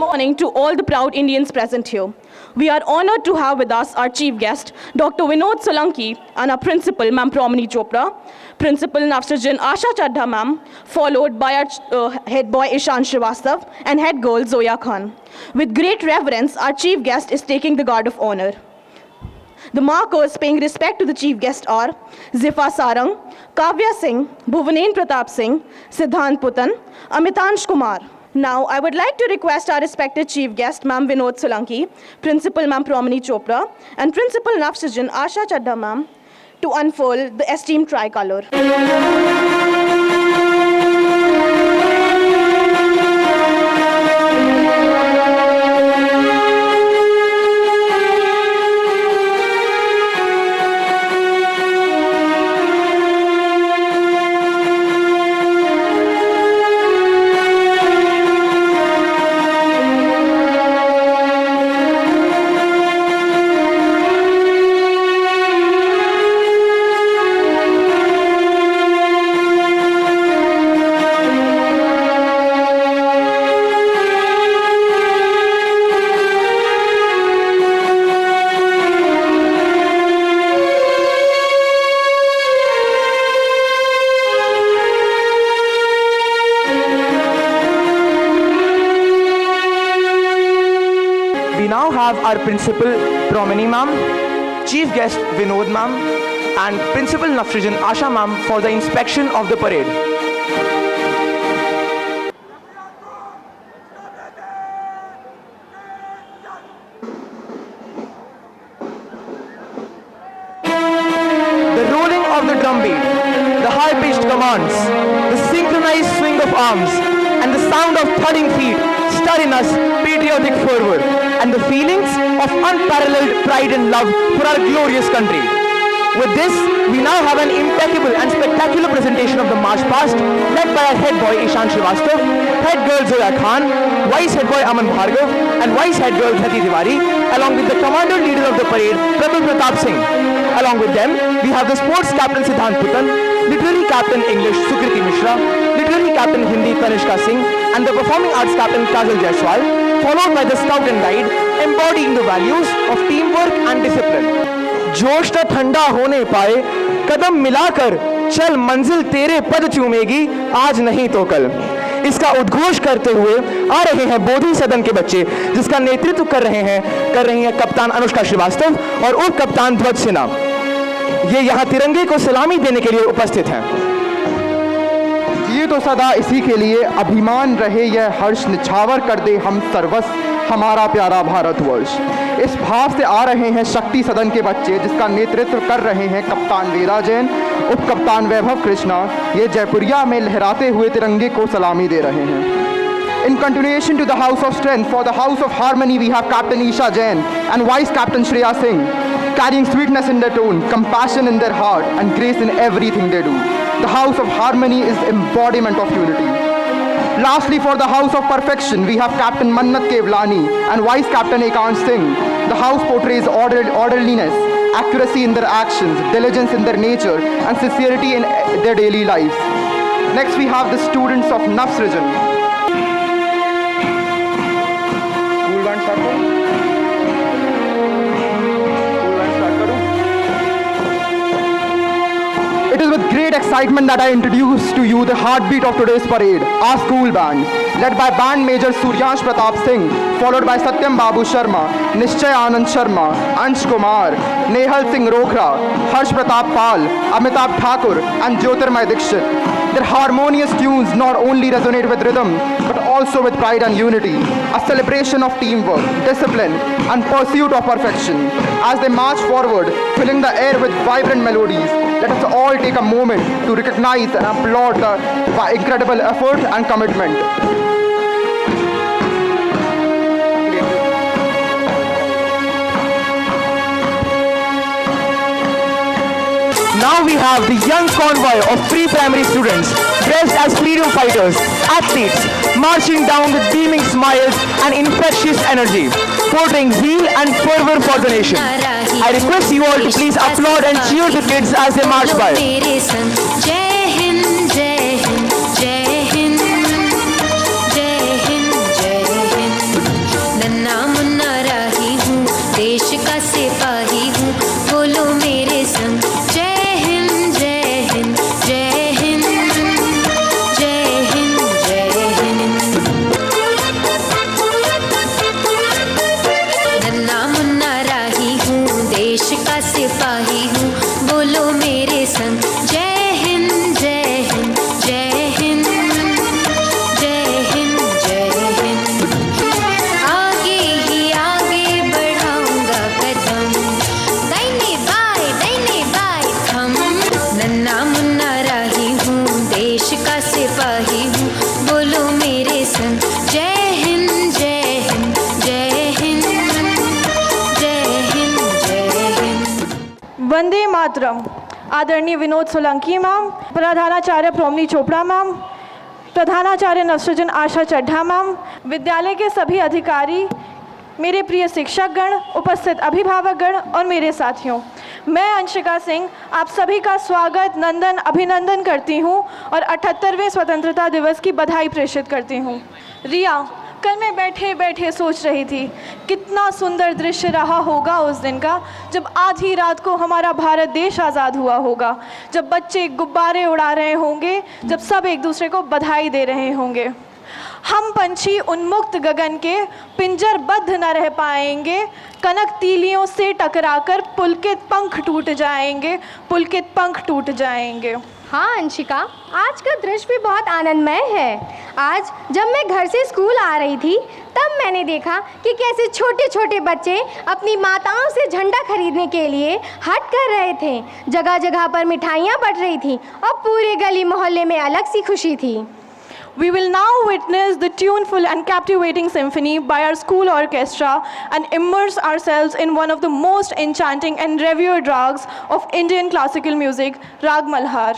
morning to all the proud Indians present here. We are honored to have with us our chief guest, Dr. Vinod Solanki, and our principal, Ma'am Promini Chopra, Principal Navsrijan Asha Chadha Ma'am, followed by our head boy Ishan Srivastav and head girl Zoya Khan. With great reverence, our chief guest is taking the guard of honor. The markers paying respect to the chief guest are Zifa Sarang, Kavya Singh, Bhuvanen Pratap Singh, Siddhant Putan, Amitansh Kumar. Now, I would like to request our respected chief guest, Ma'am Vinod Solanki, Principal Ma'am Promini Chopra, and Principal Navsrijan Asha Chadha Ma'am, to unfold the esteemed tricolor. We now have our Principal Promini Ma'am, Chief Guest Vinod Ma'am, and Principal Navsrijan Asha Ma'am for the inspection of the parade. The rolling of the drumbeat, the high-pitched commands, the synchronized swing of arms, and the sound of thudding feet stir in us patriotic fervor and the feelings of unparalleled pride and love for our glorious country. With this, we now have an impeccable and spectacular presentation of the march past, led by our head boy Ishan Srivastav, head girl Zoya Khan, vice head boy Aman Bhargav, and vice head girl Dhati Tiwari, along with the commander leader of the parade, Prabal Pratap Singh. Along with them, we have the sports captain Siddhant Putan, literary captain English Sukriti Mishra, literary captain Hindi Tanishka Singh, and the performing arts captain Kajal Jaiswal, followed by the scout and guide, embodying the values of teamwork and discipline. जोश न ठंडा होने पाए, कदम मिलाकर चल मंजिल तेरे पद चूमेगी, आज नहीं तो कल। इसका उद्घोष करते हुए आ रहे हैं बोधि सदन के बच्चे, जिसका नेतृत्व कर रही हैं कप्तान अनुष्का श्रीवास्तव और उप कप्तान ध्वज सिन्हा। ये यहाँ तिरंगे को सलामी देने के लिए उपस्थित हैं। ये तो सदा इसी के लिए अभिमान रहे, यह हर्ष निछावर कर दे हम सर्वस्व हमारा प्यारा भारतवर्ष। इस भाव से आ रहे हैं शक्ति सदन के बच्चे, जिसका नेतृत्व कर रहे हैं कप्तान वेदा जैन, उप कप्तान वैभव कृष्णा। ये जयपुरिया में लहराते हुए तिरंगे को सलामी दे रहे हैं। In continuation to the House of Strength, for the House of Harmony, we have Captain Isha Jain and Vice Captain Shreya Singh, carrying sweetness in their tone, compassion in their heart, and grace in everything they do. The House of Harmony is embodiment of unity. Lastly, for the House of Perfection, we have Captain Mannat Kevlani and Vice Captain Ekant Singh. The house portrays orderliness, accuracy in their actions, diligence in their nature, and sincerity in their daily lives. Next, we have the students of Navsrijan. It is with great excitement that I introduce to you the heartbeat of today's parade, our school band, led by Band Major Suryansh Pratap Singh, followed by Satyam Babu Sharma, Nishchay Anand Sharma, Ansh Kumar, Nehal Singh Rokhra, Harsh Pratap Pal, Amitabh Thakur, and Jyotirmay Dikshit. Their harmonious tunes not only resonate with rhythm, but also with pride and unity, a celebration of teamwork, discipline, and pursuit of perfection. As they march forward, filling the air with vibrant melodies, let us all take a moment to recognize and applaud the incredible effort and commitment. Now we have the young convoy of pre-primary students dressed as freedom fighters, athletes, marching down with beaming smiles and infectious energy, portraying zeal and fervor for the nation. I request you all to please applaud and cheer the kids as they march by. सिपाही हूँ, बोलो मेरे संग जय हिंद जय हिंद जय हिंद जय हिंद जय हिंद। नन्ना मुन्ना राही हूँ, देश का सिपाही हूँ, बोलो मेरे संग जय हिंद जय हिंद जय हिंद जय हिंद जय हिंद। आगे ही आगे बढ़ाऊंगा कदम, दाहिने बाएं थम। नन्ना मुन्ना राही हूँ, देश का सिपाही हूँ, बोलो मेरे संग जय हिंद जय हिंद जय हिंद जय हिंद जय हिंद। वंदे मातरम। आदरणीय विनोद सोलंकी मैम, प्रधानाचार्य प्रोमनी चोपड़ा मैम, प्रधानाचार्य नवसृजन आशा चड्ढा मैम, विद्यालय के सभी अधिकारी, मेरे प्रिय शिक्षकगण, उपस्थित अभिभावकगण और मेरे साथियों, मैं अंशिका सिंह आप सभी का स्वागत नंदन अभिनंदन करती हूं और 78वें स्वतंत्रता दिवस की बधाई प्रेषित करती हूं। रिया, कल मैं बैठे बैठे सोच रही थी कितना सुंदर दृश्य रहा होगा उस दिन का, जब आधी रात को हमारा भारत देश आज़ाद हुआ होगा, जब बच्चे गुब्बारे उड़ा रहे होंगे, जब सब एक दूसरे को बधाई दे रहे होंगे। हम पंछी उन्मुक्त गगन के पिंजरबद्ध न रह पाएंगे, कनक तीलियों से टकराकर पुलकित पंख टूट जाएंगे, पुलकित पंख टूट जाएंगे। हाँ अंशिका, आज का दृश्य भी बहुत आनंदमय है। आज जब मैं घर से स्कूल आ रही थी तब मैंने देखा कि कैसे छोटे छोटे बच्चे अपनी माताओं से झंडा खरीदने के लिए हट कर रहे थे। जगह जगह पर मिठाइयाँ बंट रही थी और पूरे गली मोहल्ले में अलग सी खुशी थी। We will now witness the tuneful and captivating symphony by our school orchestra and immerse ourselves in one of the most enchanting and revered rags of Indian classical music, Rag Malhar.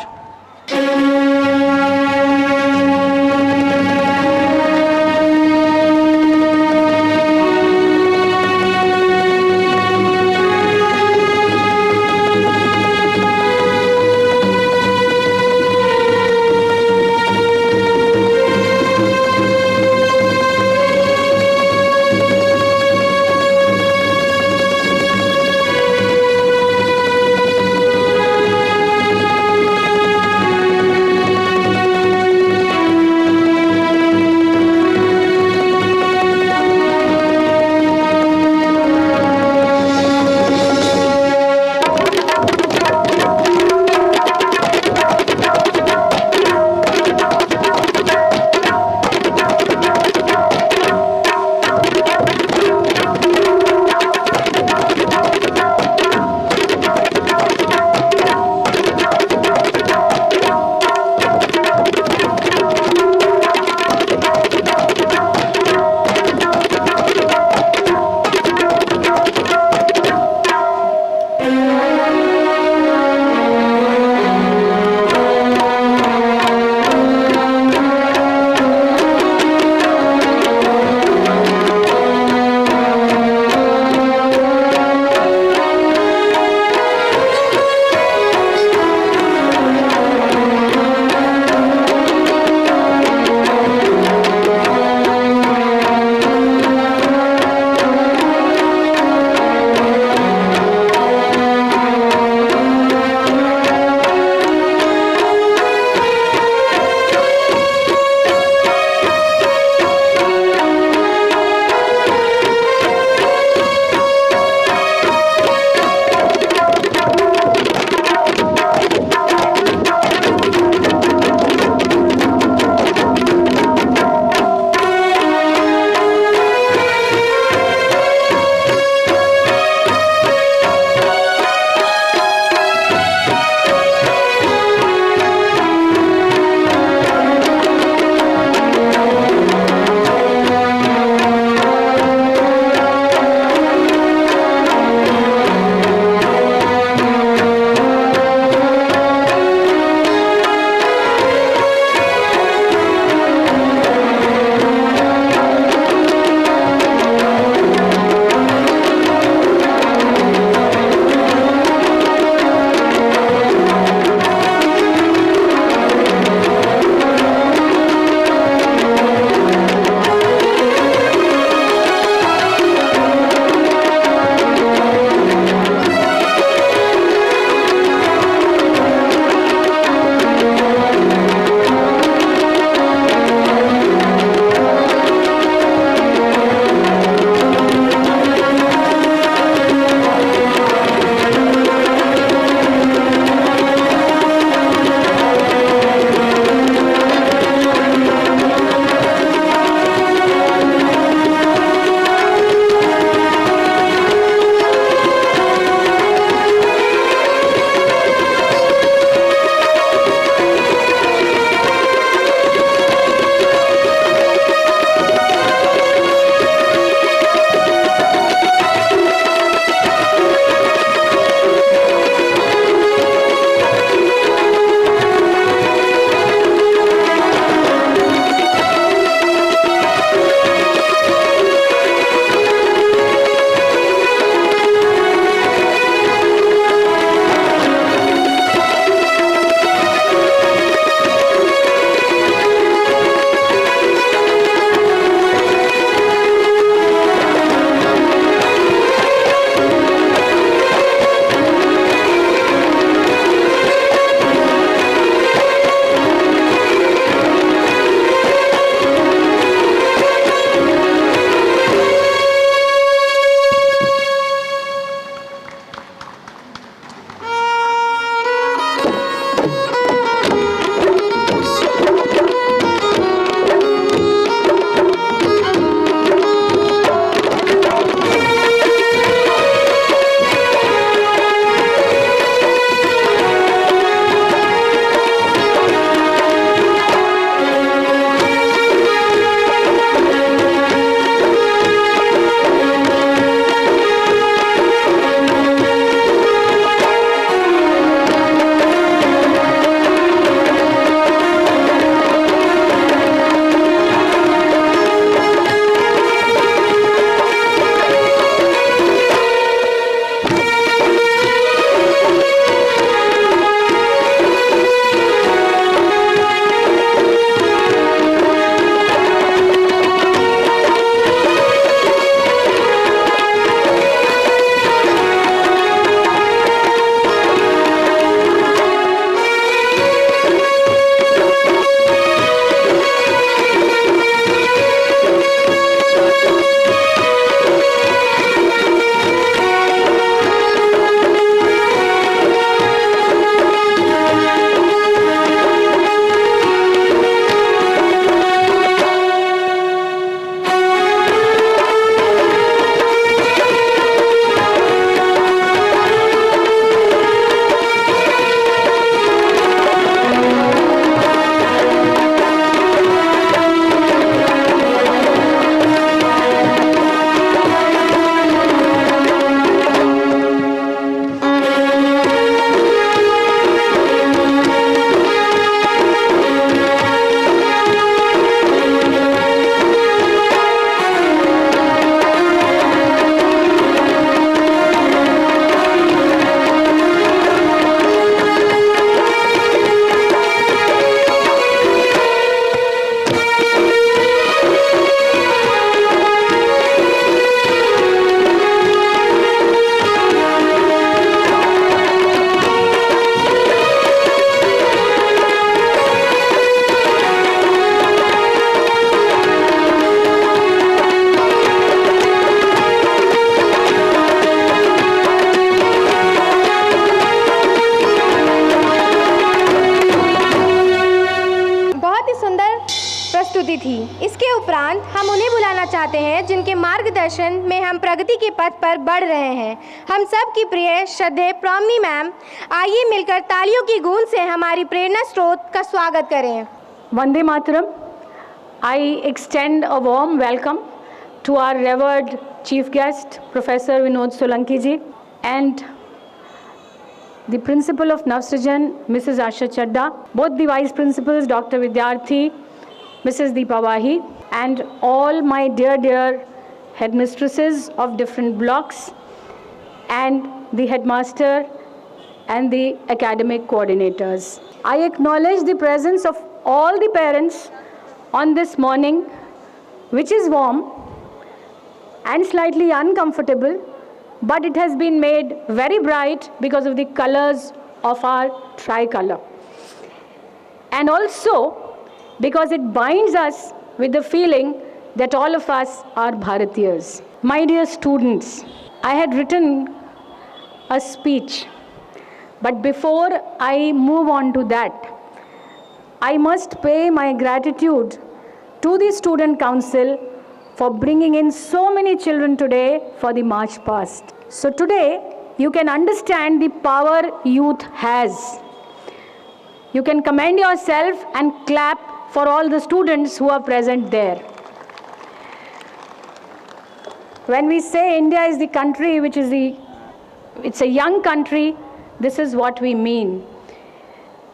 थी। इसके उपरांत हम उन्हें बुलाना चाहते हैं जिनके मार्गदर्शन में हम प्रगति के पथ पर बढ़ रहे हैं। हम सब की प्रिय श्रद्धेय प्रोमनी मैम, आइए मिलकर तालियों की गूंज से हमारी प्रेरणा स्रोत का स्वागत करें। Vande Mataram. I extend a warm welcome to our revered chief guest, Professor Vinod Solanki ji, and the principal of Navsrijan, Mrs. Asha Chadda, both the vice principals, Dr. Vidyarthi, Mrs. Deepa Wahi, and all my dear headmistresses of different blocks, and the headmaster and the academic coordinators. I acknowledge the presence of all the parents on this morning, which is warm and slightly uncomfortable, but it has been made very bright because of the colors of our tricolor. And also because it binds us with the feeling that all of us are Bharatiyas. My dear students, I had written a speech, but before I move on to that, I must pay my gratitude to the Student Council for bringing in so many children today for the March Past. So today, you can understand the power youth has. You can commend yourself and clap for all the students who are present there. When we say India is the country which is it's a young country, this is what we mean.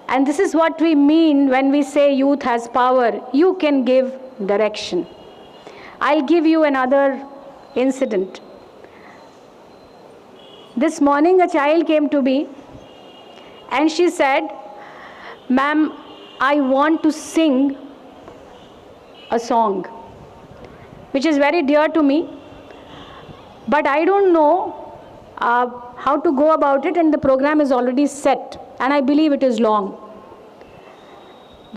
And this is what we mean when we say youth has power. You can give direction. I'll give you another incident. This morning a child came to me and she said, "Ma'am, I want to sing a song which is very dear to me, but I don't know how to go about it, and the program is already set and I believe it is long."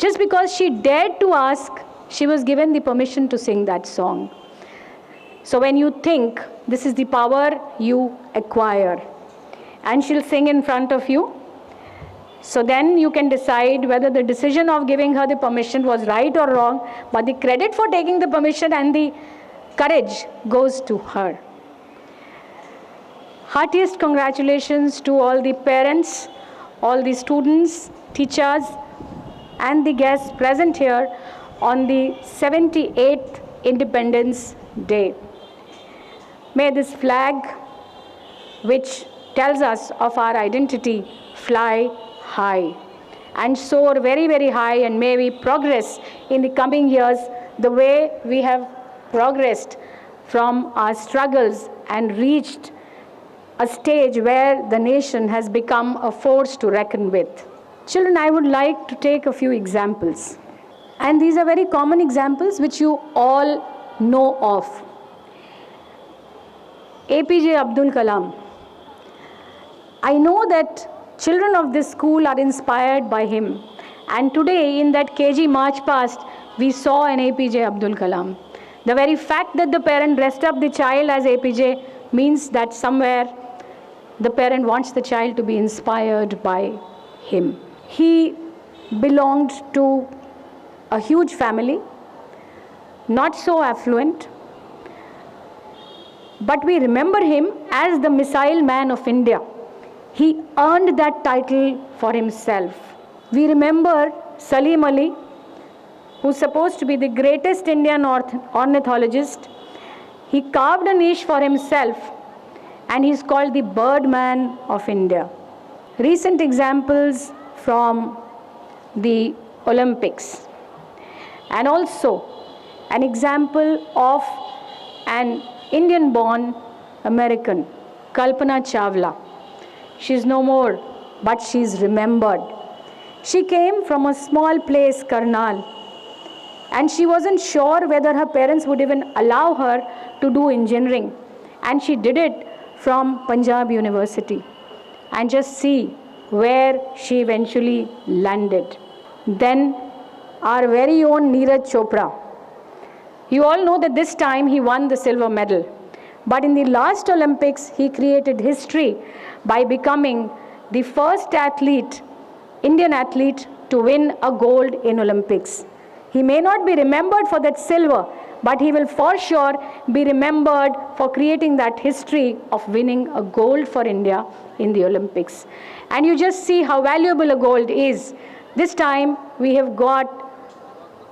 Just because she dared to ask, she was given the permission to sing that song. So when you think, this is the power you acquire. And she'll sing in front of you. So then you can decide whether the decision of giving her the permission was right or wrong, but the credit for taking the permission and the courage goes to her. Heartiest congratulations to all the parents, all the students, teachers, and the guests present here on the 78th Independence Day. May this flag, which tells us of our identity, fly high and soar very, very high, and may we progress in the coming years the way we have progressed from our struggles and reached a stage where the nation has become a force to reckon with. Children, I would like to take a few examples. And these are very common examples which you all know of. APJ Abdul Kalam. I know that children of this school are inspired by him. And today in that KG March Past, we saw an APJ Abdul Kalam. The very fact that the parent dressed up the child as APJ means that somewhere the parent wants the child to be inspired by him. He belonged to a huge family, not so affluent, but we remember him as the Missile Man of India. He earned that title for himself. We remember Salim Ali, who's supposed to be the greatest Indian ornithologist. He carved a niche for himself, and he's called the Birdman of India. Recent examples from the Olympics, and also an example of an Indian-born American, Kalpana Chawla. She's no more, but she's remembered. She came from a small place, Karnal, and she wasn't sure whether her parents would even allow her to do engineering, and she did it from Punjab University. And just see where she eventually landed. Then our very own Neeraj Chopra. You all know that this time he won the silver medal. But in the last Olympics, he created history by becoming the first athlete, Indian athlete, to win a gold in Olympics. He may not be remembered for that silver, but he will for sure be remembered for creating that history of winning a gold for India in the Olympics. And you just see how valuable a gold is. This time we have got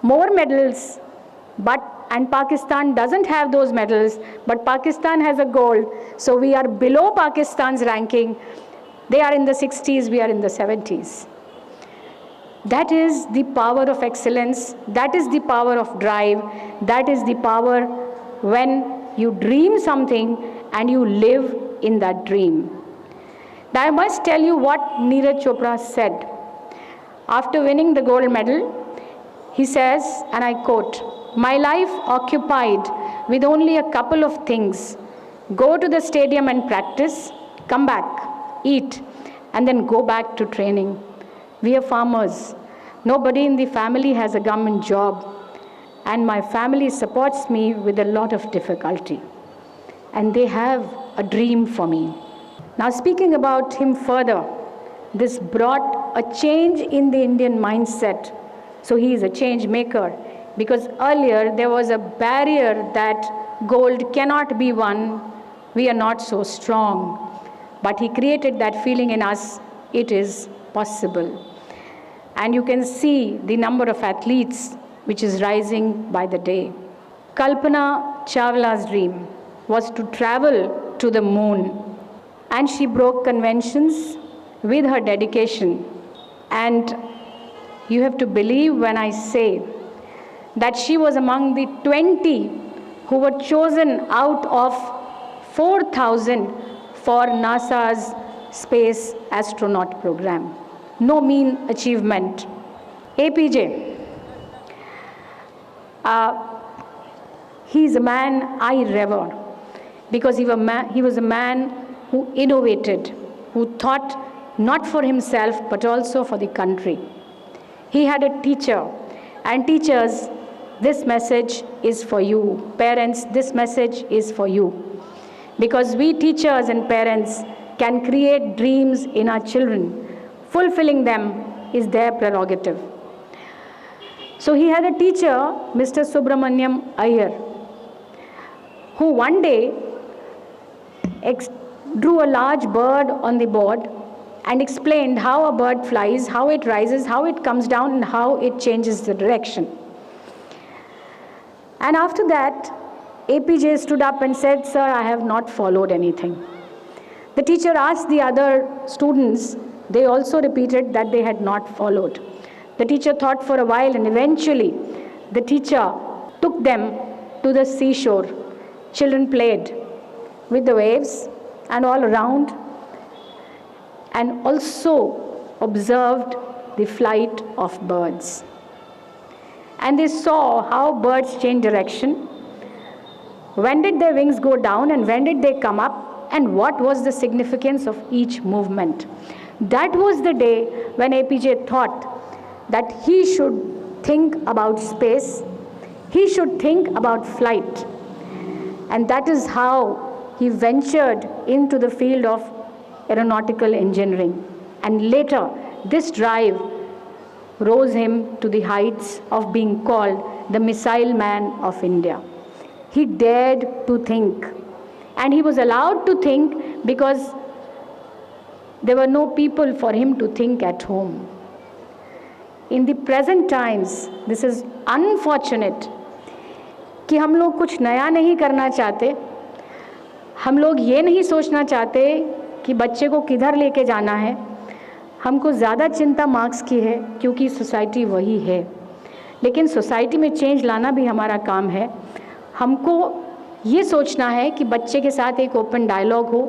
more medals, and Pakistan doesn't have those medals, but Pakistan has a gold, so we are below Pakistan's ranking. They are in the 60s, we are in the 70s. That is the power of excellence, that is the power of drive, that is the power when you dream something and you live in that dream. Now I must tell you what Neeraj Chopra said. After winning the gold medal, he says, and I quote, "My life occupied with only a couple of things: go to the stadium and practice, come back, eat, and then go back to training. We are farmers. Nobody in the family has a government job, and my family supports me with a lot of difficulty. And they have a dream for me." Now, speaking about him further, this brought a change in the Indian mindset. So he is a change maker, because earlier there was a barrier that gold cannot be won, we are not so strong. But he created that feeling in us, it is possible. And you can see the number of athletes which is rising by the day. Kalpana Chawla's dream was to travel to the moon, and she broke conventions with her dedication. And you have to believe when I say that she was among the 20 who were chosen out of 4,000 for NASA's space astronaut program. No mean achievement. APJ, he is a man I revere, because he was a man who innovated, who thought not for himself but also for the country. He had a teacher, and teachers, this message is for you. Parents, this message is for you. Because we teachers and parents can create dreams in our children. Fulfilling them is their prerogative. So he had a teacher, Mr. Subramaniam Iyer, who one day drew a large bird on the board and explained how a bird flies, how it rises, how it comes down, and how it changes the direction. And after that, APJ stood up and said, "Sir, I have not followed anything." The teacher asked the other students, they also repeated that they had not followed. The teacher thought for a while, and eventually the teacher took them to the seashore. Children played with the waves and all around, and also observed the flight of birds. And they saw how birds change direction. When did their wings go down and when did they come up, and what was the significance of each movement? That was the day when APJ thought that he should think about space, he should think about flight. And that is how he ventured into the field of aeronautical engineering. And later, this drive rose him to the heights of being called the Missile Man of India. He dared to think, and he was allowed to think because there were no people for him to think at home. In the present times, this is unfortunate कि हम लोग कुछ नया नहीं करना चाहते, हम लोग ये नहीं सोचना चाहते कि बच्चे को किधर लेके जाना है. हमको ज़्यादा चिंता मार्क्स की है क्योंकि सोसाइटी वही है, लेकिन सोसाइटी में चेंज लाना भी हमारा काम है. हमको ये सोचना है कि बच्चे के साथ एक ओपन डायलॉग हो,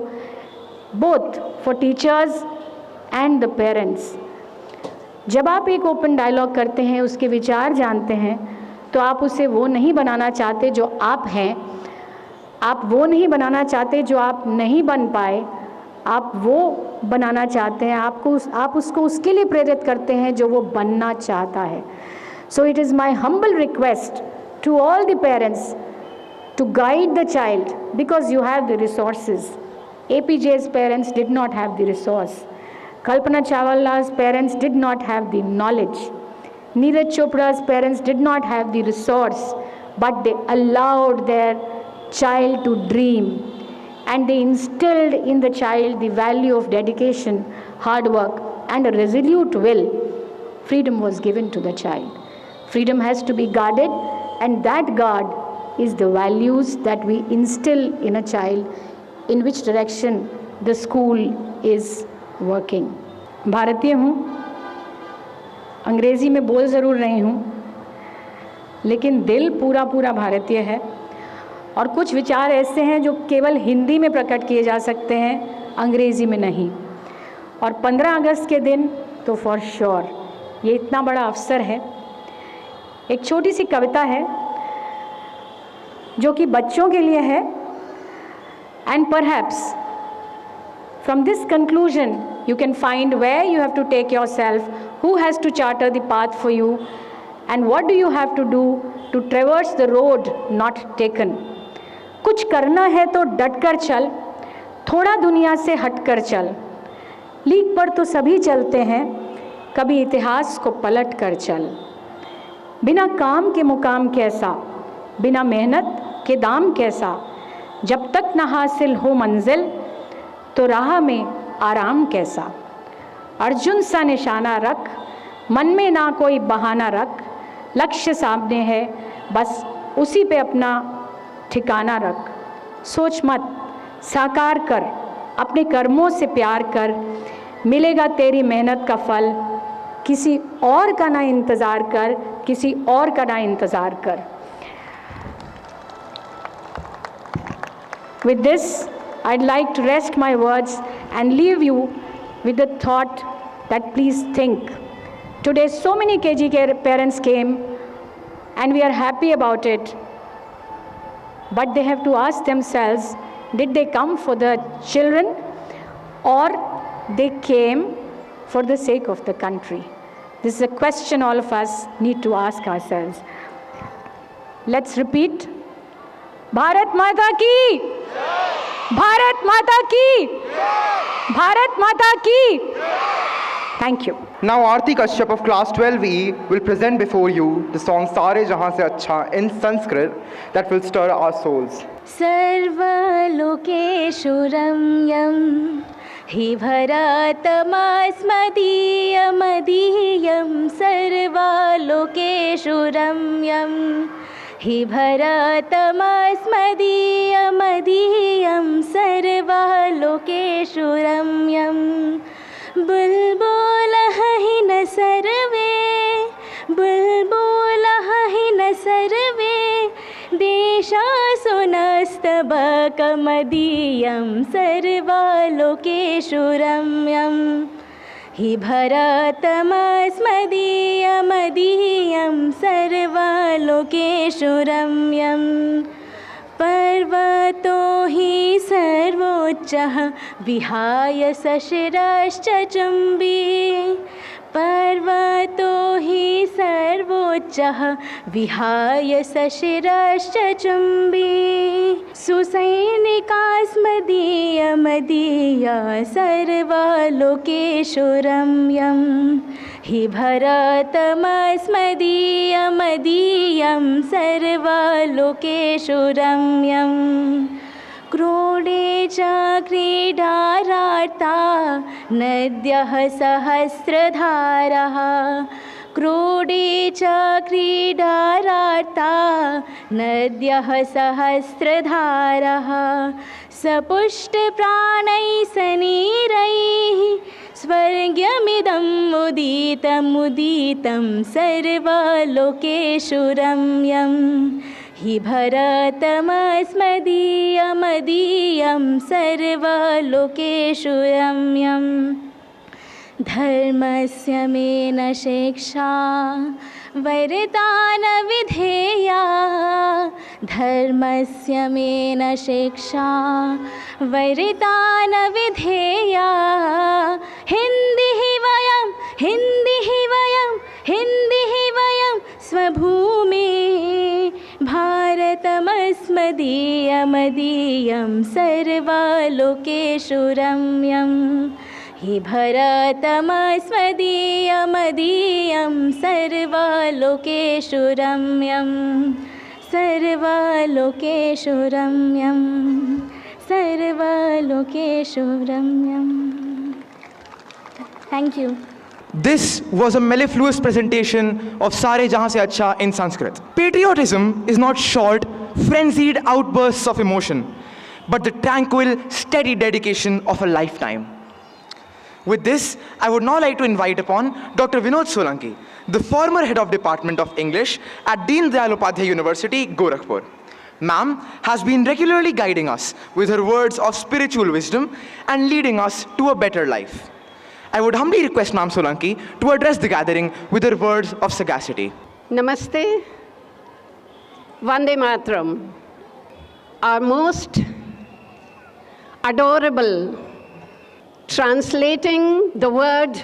both for teachers and the parents. जब आप एक ओपन डायलॉग करते हैं, उसके विचार जानते हैं, तो आप उसे वो नहीं बनाना चाहते जो आप हैं, आप वो नहीं बनाना चाहते जो आप नहीं बन पाए, आप वो बनाना चाहते हैं, आप उसको उसके लिए प्रेरित करते हैं जो वो बनना चाहता है. So it is my humble request to all the parents to guide the child, because you have the resources. APJ's parents did not have the resource. Kalpana Chawla's parents did not have the knowledge. Neeraj Chopra's parents did not have the resource, but they allowed their child to dream, and they instilled in the child the value of dedication, hard work, and a resolute will. Freedom was given to the child. Freedom has to be guarded, and that guard is the values that we instill in a child, in which direction the school is working. भारतीय हूँ, अंग्रेज़ी में बोल ज़रूर रही हूँ, लेकिन दिल पूरा पूरा भारतीय है, और कुछ विचार ऐसे हैं जो केवल हिंदी में प्रकट किए जा सकते हैं, अंग्रेज़ी में नहीं। और 15 अगस्त के दिन तो फॉर श्योर ये इतना बड़ा अवसर है। एक छोटी सी कविता है जो कि बच्चों के लिए है, and perhaps from this conclusion you can find where you have to take yourself, who has to charter the path for you, and what do you have to do to traverse the road not taken. कुछ करना है तो डट कर चल, थोड़ा दुनिया से हट कर चल, लीक पर तो सभी चलते हैं, कभी इतिहास को पलट कर चल। बिना काम के मुकाम कैसा, बिना मेहनत के दाम कैसा, जब तक न हासिल हो मंजिल तो राह में आराम कैसा। अर्जुन सा निशाना रख, मन में ना कोई बहाना रख, लक्ष्य सामने है बस उसी पे अपना ठिकाना रख। सोच मत, साकार कर, अपने कर्मों से प्यार कर, मिलेगा तेरी मेहनत का फल, किसी और का ना इंतज़ार कर, किसी और का ना इंतज़ार कर। With this, I'd like to rest my words and leave you with the thought that please think. Today so many KG parents came and we are happy about it. But they have to ask themselves, did they come for the children or they came for the sake of the country? This is a question all of us need to ask ourselves. Let's repeat. Bharat Mata ki! Bharat Mata ki! Bharat Mata ki! Thank you. Now Aarti Kashyap of class 12E will present before you the song Sare Jahan Se Acha in Sanskrit that will stir our souls. सर्वलोकेषु रम्यं हि भरतमस्मदीयमदीयं सर्वलोकेषु रम्यं हि भरतमस्मदीयमदीयं सर्वलोकेषु रम्यं बुल्बुलः हि न सर्वे बुल्बुलः हि न सर्वे देशासु नस्तबकमदीयं सर्वलोकेषु रम्यं हि भरतमस्मदीयमदीयं सर्वलोकेषु रम्यं पर्वतो हि सर्वोच्चः विहाय सशिरश्च चुम्बी पर्वतो हि सर्वोच्चः विहाय सशिरश्च चुम्बी सुसैनिकास्मदीयमदीया सर्वलोकेषु रम्यं हि भरतमस्मदीयमदीयं सर्वलोकेषु रम्यं क्रोडे च क्रीडारार्ता नद्यः सहस्रधारः क्रोडे च क्रीडारार्ता नद्यः सहस्रधारः सपुष्टप्राणैः सनीरैः स्वर्गमिदं मुदितं सर्वलोकेषु रम्यं हि भरतमस्मदीयमदीयं सर्वलोकेषु रम्यं धर्मस्य मेन शिक्षा वरदानविधेया धर्मस्य मेन शिक्षा वरदानविधेया हिन्दिः वयं स्वभूमे भारतमस्मदीयमदीयं सर्वलोकेषु रम्यं हि भरतमस्मदीयमदीयं सर्वलोकेषु रम्यं सर्वलोकेषु रम्यं सर्वलोकेषु रम्यं. Thank you. This was a mellifluous presentation of Sare Jahan Se Acha in Sanskrit. Patriotism is not short, frenzied outbursts of emotion, but the tranquil, steady dedication of a lifetime. With this, I would now like to invite upon Dr. Vinod Solanki, the former head of Department of English at Deen Dayal Upadhyay University, Gorakhpur. Ma'am has been regularly guiding us with her words of spiritual wisdom and leading us to a better life. I would humbly request Ma'am Solanki to address the gathering with her words of sagacity. Namaste. Vande Mataram. Our most adorable, translating the word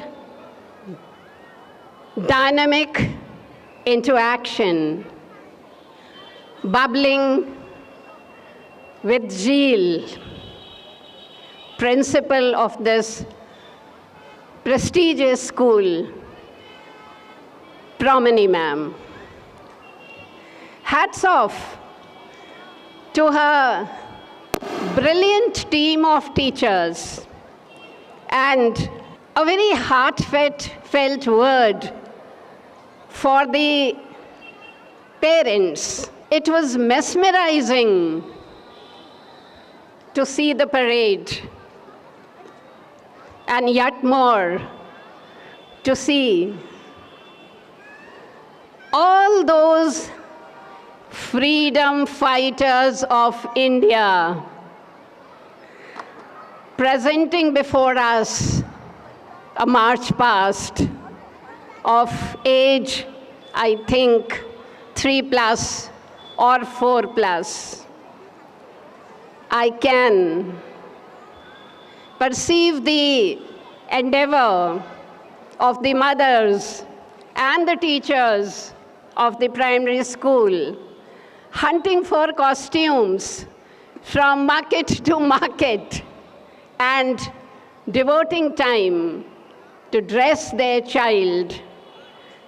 dynamic into action, bubbling with zeal, principal of this prestigious school, Pramani ma'am. Hats off to her brilliant team of teachers and a very heartfelt word for the parents. It was mesmerizing to see the parade, and yet more to see all those freedom fighters of India presenting before us a march past of age, I think, 3+ or 4+. I can perceive the endeavor of the mothers and the teachers of the primary school, hunting for costumes from market to market and devoting time to dress their child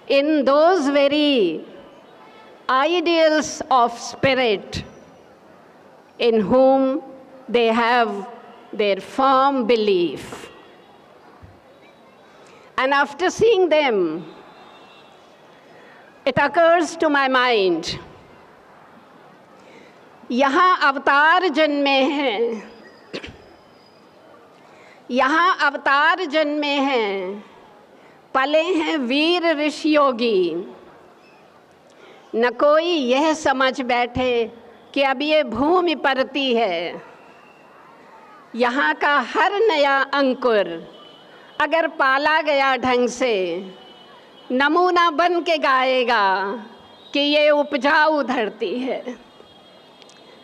in those very ideals of spirit in whom they have their firm belief. And after seeing them, it occurs to my mind, यहाँ अवतार जन्मे हैं, यहाँ अवतार जन्मे हैं, पले हैं वीर ऋषि योगी, न कोई यह समझ बैठे कि अब ये भूमि परती है। यहाँ का हर नया अंकुर अगर पाला गया ढंग से नमूना बन के गाएगा कि ये उपजाऊ धरती है,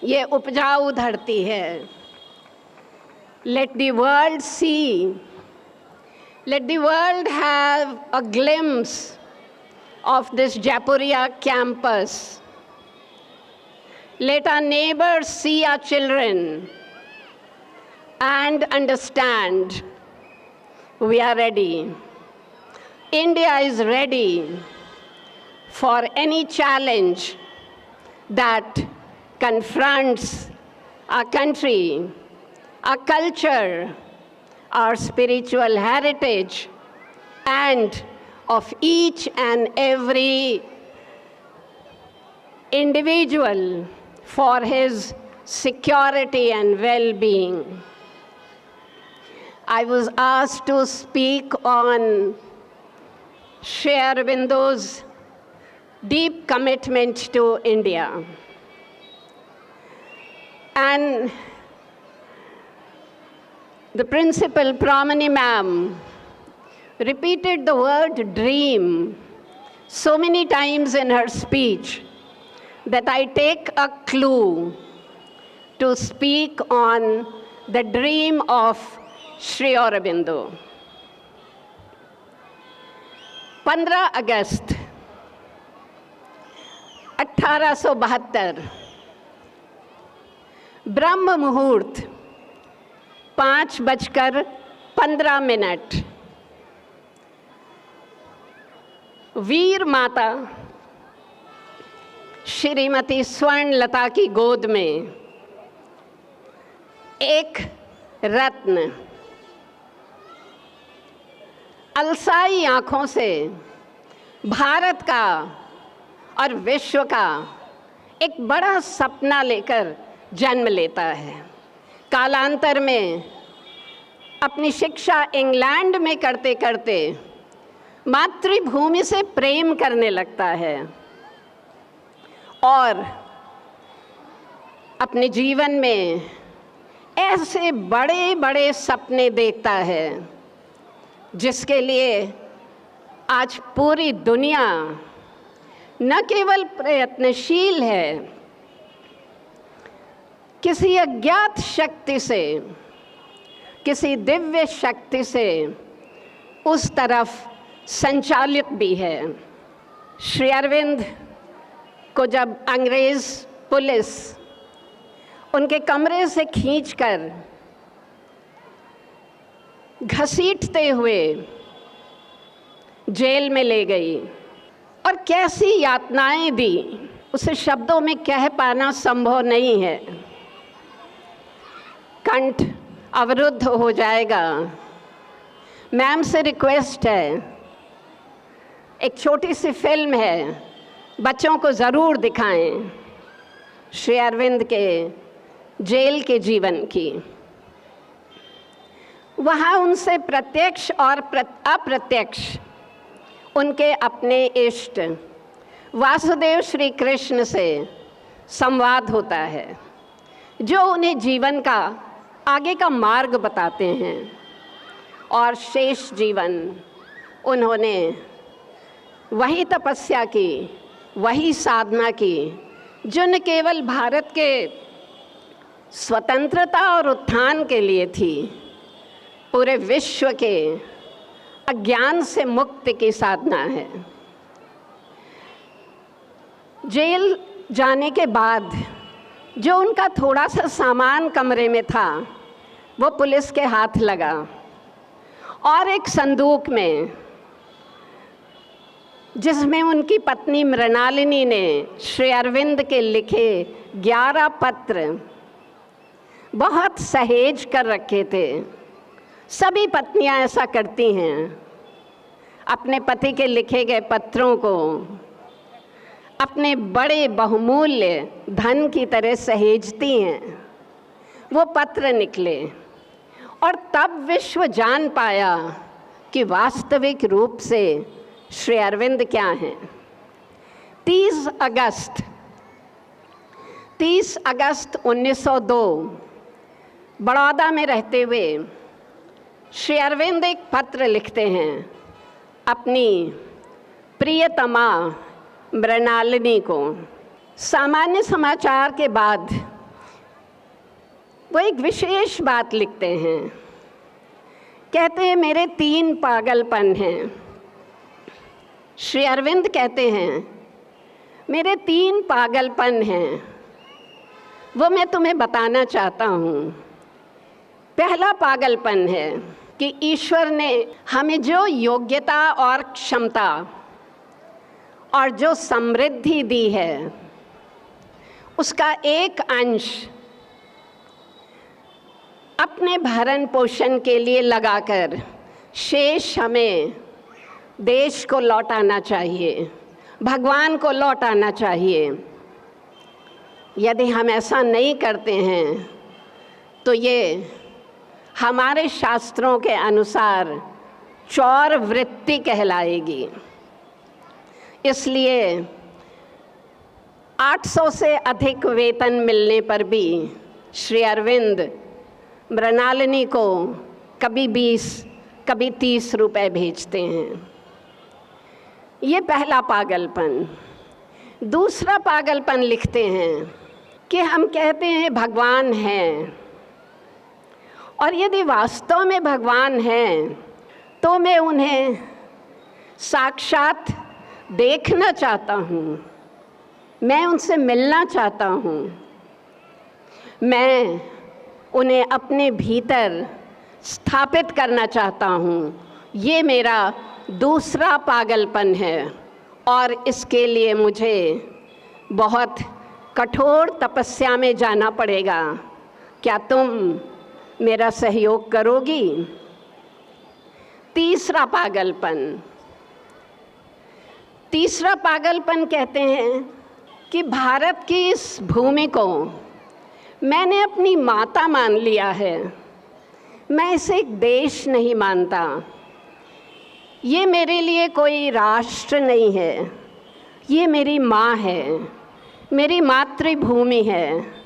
ये उपजाऊ धरती है। Let the world see, let the world have a glimpse of this Jaipuria campus. Let our neighbors see our children and understand we are ready. India is ready for any challenge that confronts our country, our culture, our spiritual heritage, and of each and every individual for his security and well-being. I was asked to speak on Sri Aurobindo's deep commitment to India. And the principal, Pramani ma'am, repeated the word dream so many times in her speech that I take a clue to speak on the dream of Sri Aurobindo. 15 अगस्त 1872 ब्रह्म मुहूर्त 5:05 15 minute वीर माता श्रीमती स्वर्णलता की गोद में एक रत्न अलसाई आँखों से भारत का और विश्व का एक बड़ा सपना लेकर जन्म लेता है। कालांतर में अपनी शिक्षा इंग्लैंड में करते करते मातृभूमि से प्रेम करने लगता है और अपने जीवन में ऐसे बड़े बड़े सपने देखता है जिसके लिए आज पूरी दुनिया न केवल प्रयत्नशील है, किसी अज्ञात शक्ति से, किसी दिव्य शक्ति से उस तरफ संचालित भी है। श्री अरविंद को जब अंग्रेज पुलिस उनके कमरे से खींचकर घसीटते हुए जेल में ले गई और कैसी यातनाएं दी, उसे शब्दों में कह पाना संभव नहीं है। कंठ अवरुद्ध हो जाएगा। मैम से रिक्वेस्ट है, एक छोटी सी फिल्म है, बच्चों को ज़रूर दिखाएं श्री अरविंद के जेल के जीवन की। वहाँ उनसे प्रत्यक्ष और अप्रत्यक्ष उनके अपने इष्ट वासुदेव श्री कृष्ण से संवाद होता है, जो उन्हें जीवन का आगे का मार्ग बताते हैं। और शेष जीवन उन्होंने वही तपस्या की, वही साधना की जो न केवल भारत के स्वतंत्रता और उत्थान के लिए थी, पूरे विश्व के अज्ञान से मुक्ति की साधना है। जेल जाने के बाद जो उनका थोड़ा सा सामान कमरे में था वो पुलिस के हाथ लगा और एक संदूक में, जिसमें उनकी पत्नी मृणालिनी ने श्री अरविंद के लिखे 11 पत्र बहुत सहेज कर रखे थे। सभी पत्नियां ऐसा करती हैं, अपने पति के लिखे गए पत्रों को अपने बड़े बहुमूल्य धन की तरह सहेजती हैं। वो पत्र निकले और तब विश्व जान पाया कि वास्तविक रूप से श्री अरविंद क्या हैं। 30 अगस्त 1902 बड़ौदा में रहते हुए श्री अरविंद एक पत्र लिखते हैं अपनी प्रियतमा मृणालिनी को। सामान्य समाचार के बाद वो एक विशेष बात लिखते हैं। कहते हैं मेरे 3 पागलपन हैं। श्री अरविंद कहते हैं मेरे 3 पागलपन हैं, वो मैं तुम्हें बताना चाहता हूँ। पहला पागलपन है कि ईश्वर ने हमें जो योग्यता और क्षमता और जो समृद्धि दी है, उसका एक अंश अपने भरण पोषण के लिए लगाकर शेष हमें देश को लौटाना चाहिए, भगवान को लौटाना चाहिए। यदि हम ऐसा नहीं करते हैं तो ये हमारे शास्त्रों के अनुसार चौर वृत्ति कहलाएगी। इसलिए 800 से अधिक वेतन मिलने पर भी श्री अरविंद मृणालिनी को कभी 20, कभी 30 रुपए भेजते हैं। ये पहला पागलपन। दूसरा पागलपन लिखते हैं कि हम कहते हैं भगवान हैं, और यदि वास्तव में भगवान हैं तो मैं उन्हें साक्षात देखना चाहता हूँ, मैं उनसे मिलना चाहता हूँ, मैं उन्हें अपने भीतर स्थापित करना चाहता हूँ। ये मेरा दूसरा पागलपन है और इसके लिए मुझे बहुत कठोर तपस्या में जाना पड़ेगा। क्या तुम मेरा सहयोग करोगी? तीसरा पागलपन कहते हैं कि भारत की इस भूमि को मैंने अपनी माता मान लिया है। मैं इसे एक देश नहीं मानता। ये मेरे लिए कोई राष्ट्र नहीं है, ये मेरी माँ है, मेरी मातृभूमि है।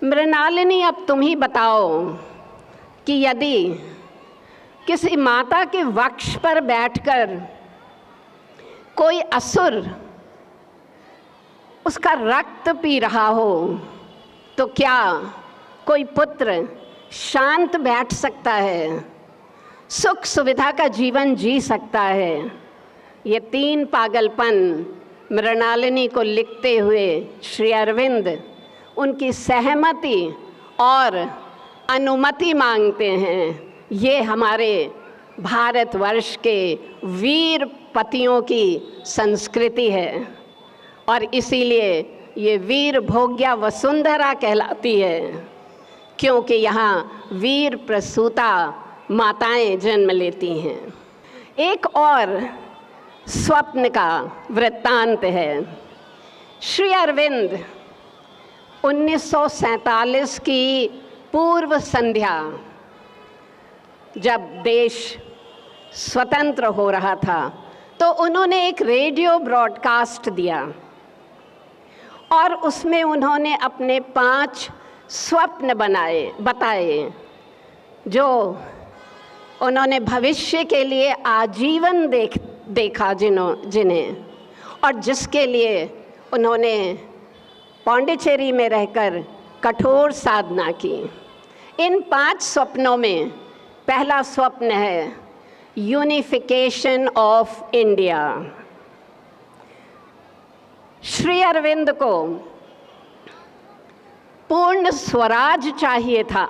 मृणालिनी, अब तुम ही बताओ कि यदि किसी माता के वक्ष पर बैठकर कोई असुर उसका रक्त पी रहा हो तो क्या कोई पुत्र शांत बैठ सकता है, सुख सुविधा का जीवन जी सकता है? ये 3 पागलपन मृणालिनी को लिखते हुए श्री अरविंद उनकी सहमति और अनुमति मांगते हैं। ये हमारे भारतवर्ष के वीर पतियों की संस्कृति है और इसीलिए ये वीर भोग्या वसुंधरा कहलाती है, क्योंकि यहाँ वीर प्रसूता माताएं जन्म लेती हैं। एक और स्वप्न का वृत्तांत है। श्री अरविंद 1947 की पूर्व संध्या, जब देश स्वतंत्र हो रहा था, तो उन्होंने एक रेडियो ब्रॉडकास्ट दिया और उसमें उन्होंने अपने 5 स्वप्न बताए जो उन्होंने भविष्य के लिए आजीवन देखा जिन्हें और जिसके लिए उन्होंने पौंडीचेरी में रहकर कठोर साधना की। इन 5 स्वप्नों में पहला स्वप्न है unification of India. Shri Aurobindo को पूर्ण स्वराज चाहिए था।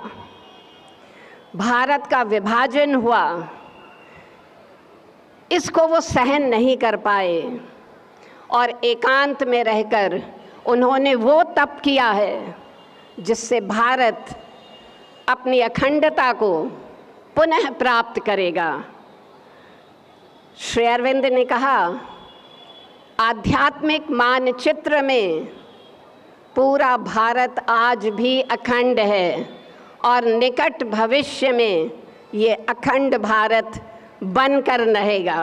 भारत का विभाजन हुआ, इसको वो सहन नहीं कर पाए और एकांत में रहकर उन्होंने वो तप किया है जिससे भारत अपनी अखंडता को पुनः प्राप्त करेगा। श्री अरविंद ने कहा, आध्यात्मिक मानचित्र में पूरा भारत आज भी अखंड है और निकट भविष्य में ये अखंड भारत बनकर रहेगा।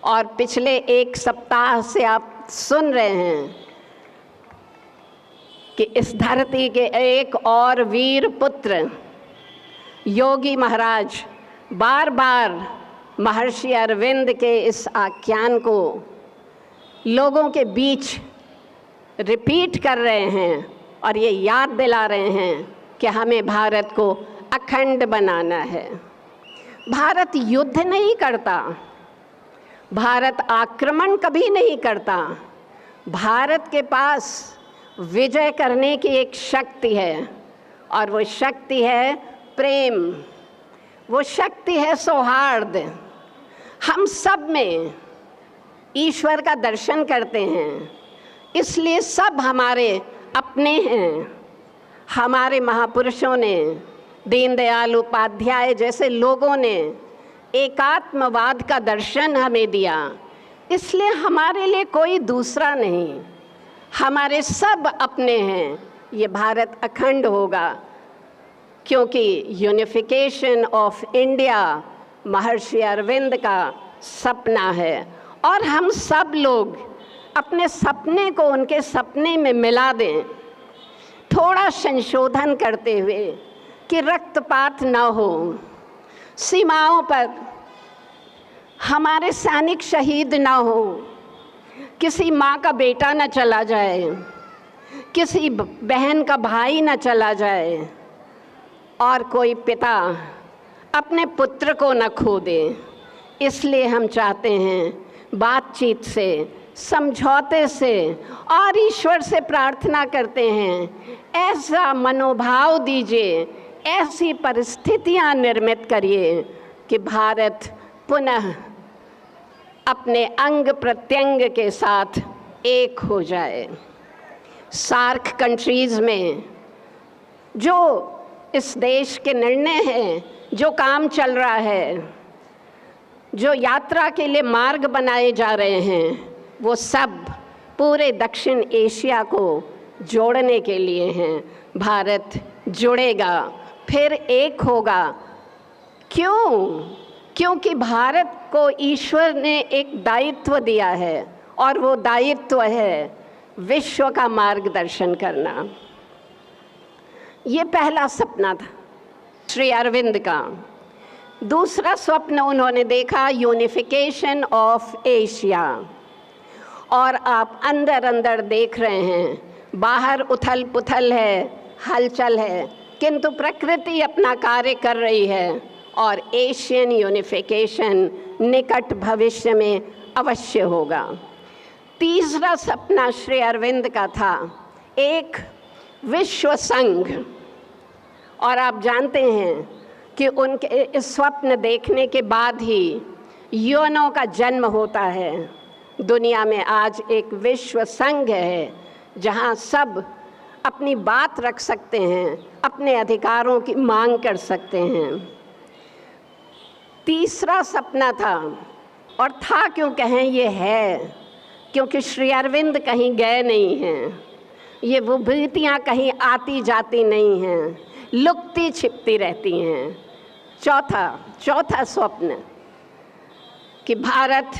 और पिछले 1 सप्ताह से आप सुन रहे हैं कि इस धरती के एक और वीर पुत्र योगी महाराज बार बार महर्षि अरविंद के इस आख्यान को लोगों के बीच रिपीट कर रहे हैं और ये याद दिला रहे हैं कि हमें भारत को अखंड बनाना है। भारत युद्ध नहीं करता, भारत आक्रमण कभी नहीं करता। भारत के पास विजय करने की एक शक्ति है और वो शक्ति है प्रेम, वो शक्ति है सौहार्द। हम सब में ईश्वर का दर्शन करते हैं, इसलिए सब हमारे अपने हैं। हमारे महापुरुषों ने, दीनदयाल उपाध्याय जैसे लोगों ने एकात्मवाद का दर्शन हमें दिया, इसलिए हमारे लिए कोई दूसरा नहीं, हमारे सब अपने हैं। ये भारत अखंड होगा क्योंकि यूनिफिकेशन ऑफ इंडिया महर्षि अरविंद का सपना है और हम सब लोग अपने सपने को उनके सपने में मिला दें, थोड़ा संशोधन करते हुए कि रक्तपात न हो, सीमाओं पर हमारे सैनिक शहीद न हो, किसी माँ का बेटा न चला जाए, किसी बहन का भाई न चला जाए और कोई पिता अपने पुत्र को न खो दे। इसलिए हम चाहते हैं बातचीत से, समझौते से और ईश्वर से प्रार्थना करते हैं, ऐसा मनोभाव दीजिए, ऐसी परिस्थितियां निर्मित करिए कि भारत पुनः अपने अंग प्रत्यंग के साथ एक हो जाए। सार्क कंट्रीज़ में जो इस देश के निर्णय हैं, जो काम चल रहा है, जो यात्रा के लिए मार्ग बनाए जा रहे हैं, वो सब पूरे दक्षिण एशिया को जोड़ने के लिए हैं। भारत जुड़ेगा, फिर एक होगा। क्यों? क्योंकि भारत को ईश्वर ने एक दायित्व दिया है, और वो दायित्व है विश्व का मार्गदर्शन करना। ये पहला सपना था श्री अरविंद का। दूसरा स्वप्न उन्होंने देखा यूनिफिकेशन ऑफ एशिया। और आप अंदर अंदर देख रहे हैं, बाहर उथल पुथल है, हलचल है, किंतु प्रकृति अपना कार्य कर रही है, और एशियन यूनिफिकेशन निकट भविष्य में अवश्य होगा। तीसरा सपना श्री अरविंद का था एक विश्व संघ। और आप जानते हैं कि उनके इस स्वप्न देखने के बाद ही यूएनओ का जन्म होता है। दुनिया में आज एक विश्व संघ है जहां सब अपनी बात रख सकते हैं, अपने अधिकारों की मांग कर सकते हैं। तीसरा सपना था, और था क्यों कहें, ये है क्योंकि श्री अरविंद कहीं गए नहीं हैं। ये विभूतियाँ कहीं आती जाती नहीं हैं, लुकती छिपती रहती हैं। चौथा स्वप्न कि भारत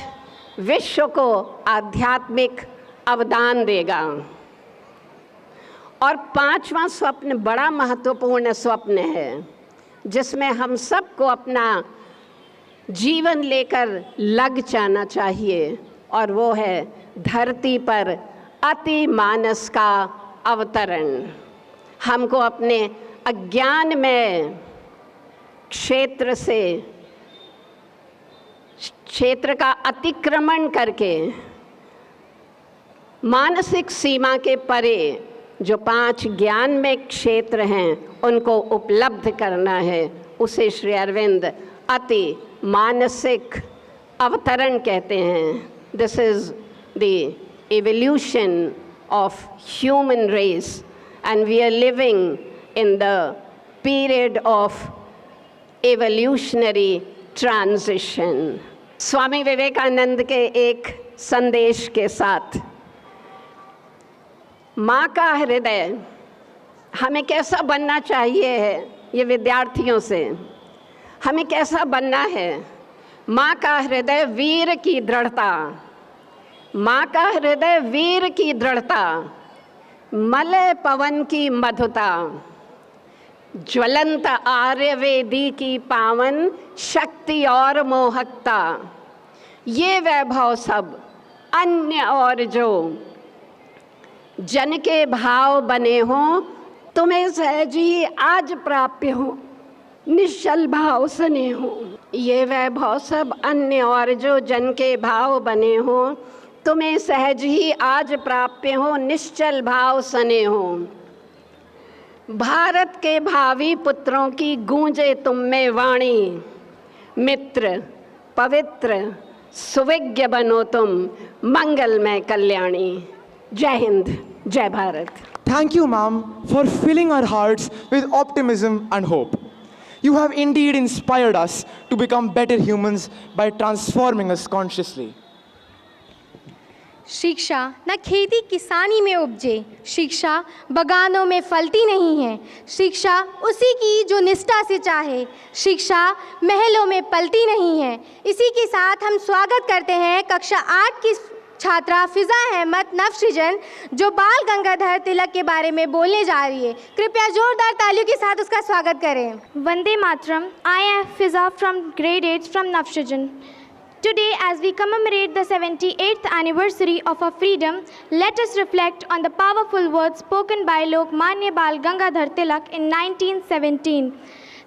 विश्व को आध्यात्मिक अवदान देगा। और पांचवा स्वप्न बड़ा महत्वपूर्ण स्वप्न है, जिसमें हम सबको अपना जीवन लेकर लग जाना चाहिए, और वो है धरती पर अति मानस का अवतरण। हमको अपने अज्ञान में क्षेत्र का अतिक्रमण करके मानसिक सीमा के परे जो 5 ज्ञान में क्षेत्र हैं उनको उपलब्ध करना है। उसे श्री अरविंद अति मानसिक अवतरण कहते हैं। This is the evolution of human race, and we are living in the period of evolutionary transition. Swami Vivekananda के एक संदेश के साथ, माँ का हृदय हमें कैसा बनना चाहिए है, ये विद्यार्थियों से हमें कैसा बनना है। माँ का हृदय वीर की दृढ़ता, माँ का हृदय वीर की दृढ़ता, मलय पवन की मधुता, ज्वलंत आर्यवेदी की पावन शक्ति और मोहकता, ये वैभव सब अन्य और जो जन के भाव बने हों, तुम्हें सहज ही आज प्राप्य हो, निश्चल भाव सने हो। ये वैभव सब अन्य और जो जन के भाव बने हों, तुम्हें सहज ही आज प्राप्य हो, निश्चल भाव सने हो। भारत के भावी पुत्रों की गूंजे तुम में वाणी, मित्र पवित्र सुविज्ञ बनो तुम, मंगलमय कल्याणी। जय हिंद, जय Bharat. Thank you, ma'am, for filling our hearts with optimism and hope. You have indeed inspired us to become better humans by transforming us consciously. शिक्षा न खेती किसानी में उपजे, शिक्षा बगानों में फलती नहीं है, शिक्षा उसी की जो निष्ठा से चाहे, शिक्षा महलों में पलती नहीं है। इसी के साथ हम स्वागत करते हैं कक्षा 8 की छात्रा फिजा अहमद नवसृजन, जो बाल गंगाधर तिलक के बारे में बोलने जा रही है। कृपया जोरदार तालियों के साथ उसका स्वागत करें। Vande Mataram. I am Fiza from grade 8 from Navsrijan. Today, as we commemorate the 78th anniversary of our freedom, let us reflect on the powerful words spoken by Lokmanya Bal Gangadhar Tilak in 1917.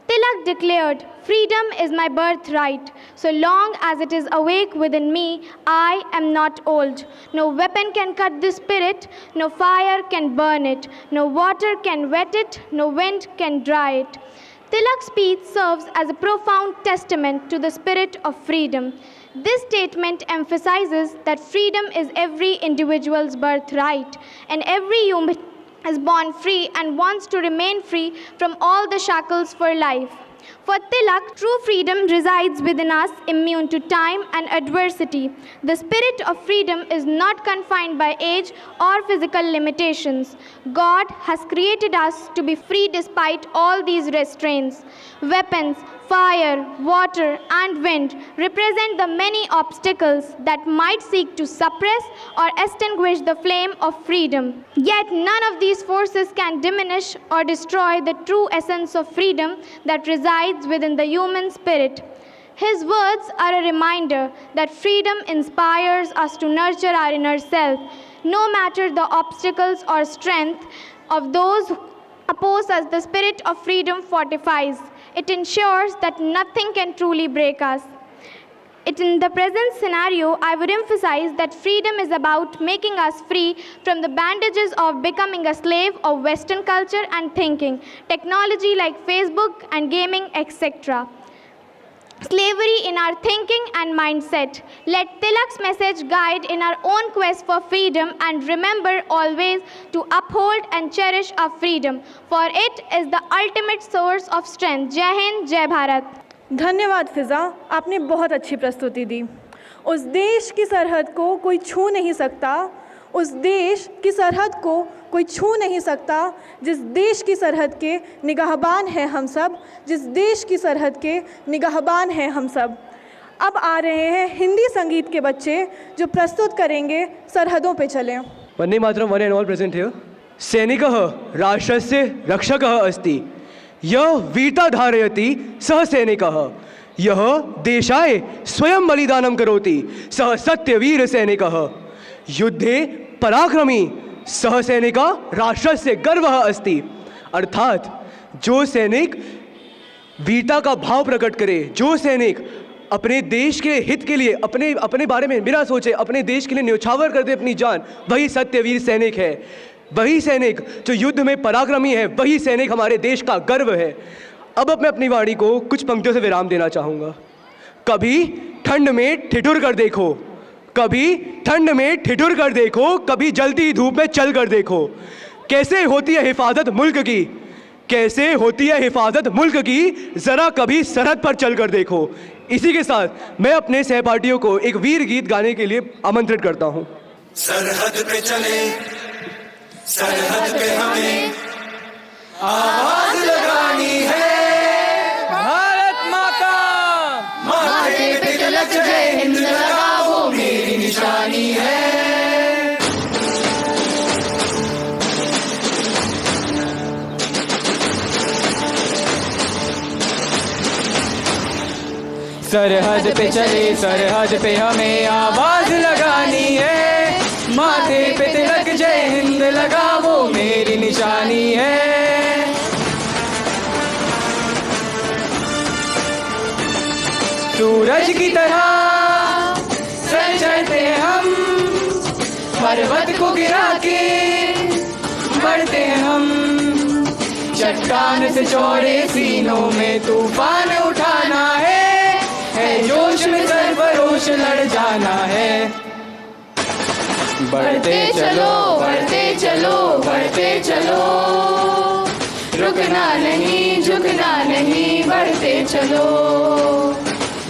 Tilak declared, "Freedom is my birthright. So long as it is awake within me, I am not old. No weapon can cut this spirit, no fire can burn it, no water can wet it, no wind can dry it. Tilak's speech serves as a profound testament to the spirit of freedom. This statement emphasizes that freedom is every individual's birthright, and every human is born free and wants to remain free from all the shackles for life. For Tilak, true freedom resides within us, immune to time and adversity. The spirit of freedom is not confined by age or physical limitations. God has created us to be free despite all these restraints. Weapons, fire, water, and wind represent the many obstacles that might seek to suppress or extinguish the flame of freedom. Yet none of these forces can diminish or destroy the true essence of freedom that resides within the human spirit. His words are a reminder that freedom inspires us to nurture our inner self, no matter the obstacles or strength of those who oppose us. The spirit of freedom fortifies. It ensures that nothing can truly break us. In the present scenario, I would emphasize that freedom is about making us free from the bandages of becoming a slave of Western culture and thinking, technology like Facebook and gaming, etc. Slavery in our thinking and mindset. Let Tilak's message guide in our own quest for freedom, and remember always to uphold and cherish our freedom, for it is the ultimate source of strength. जय हिंद, जय भारत। धन्यवाद फिज़ा, आपने बहुत अच्छी प्रस्तुति दी। उस देश की सरहद को कोई छू नहीं सकता, उस देश की सरहद को कोई छू नहीं सकता जिस देश की सरहद के निगाहबान हैं हम सब, जिस देश की सरहद के निगाहबान हैं हम सब। अब आ रहे हैं हिंदी संगीत के बच्चे जो प्रस्तुत करेंगे सरहदों पे चलें। वंदे मातरम, one and all present here. सैनिकः राष्ट्रस्य रक्षकः अस्ति, यः वीरता धारयति सः सैनिकः, यः देशाय स्वयं बलिदानं करोति सः सत्यवीर सैनिकः, युद्धे पराक्रमी सह सैनिका राष्ट्रस्य गर्वः अस्ति। अर्थात जो सैनिक वीरता का भाव प्रकट करे, जो सैनिक अपने देश के हित के लिए अपने बारे में बिना सोचे अपने देश के लिए न्यौछावर कर दे अपनी जान, वही सत्यवीर सैनिक है। वही सैनिक जो युद्ध में पराक्रमी है, वही सैनिक हमारे देश का गर्व है। अब मैं अपनी वाणी को कुछ पंक्तियों से विराम देना चाहूँगा। कभी ठंड में ठिठुर कर देखो, कभी ठंड में ठिठुर कर देखो, कभी जलती धूप में चल कर देखो, कैसे होती है हिफाजत मुल्क की, कैसे होती है हिफाजत मुल्क की, ज़रा कभी सरहद पर चल कर देखो। इसी के साथ मैं अपने सहपाठियों को एक वीर गीत गाने के लिए आमंत्रित करता हूँ। सरहद पे चले, सरहद पे हमें आवाज लगानी है, भारत माता माथे पे तिलक जय हिंद लगा वो मेरी निशानी है। सरहद पे चले, सरहद पे हमें आवाज लगानी है, माथे पे तिलक जय हिंद लगा वो मेरी निशानी है। सूरज की तरह सर चढ़ते हम, पर्वत को गिरा के बढ़ते हैं हम, चट्टान से चौड़े सीनों में तूफान उठाना है जोश में सरफरोश लड़ जाना है। बढ़ते चलो, बढ़ते चलो, बढ़ते चलो, रुकना नहीं, झुकना नहीं, बढ़ते चलो,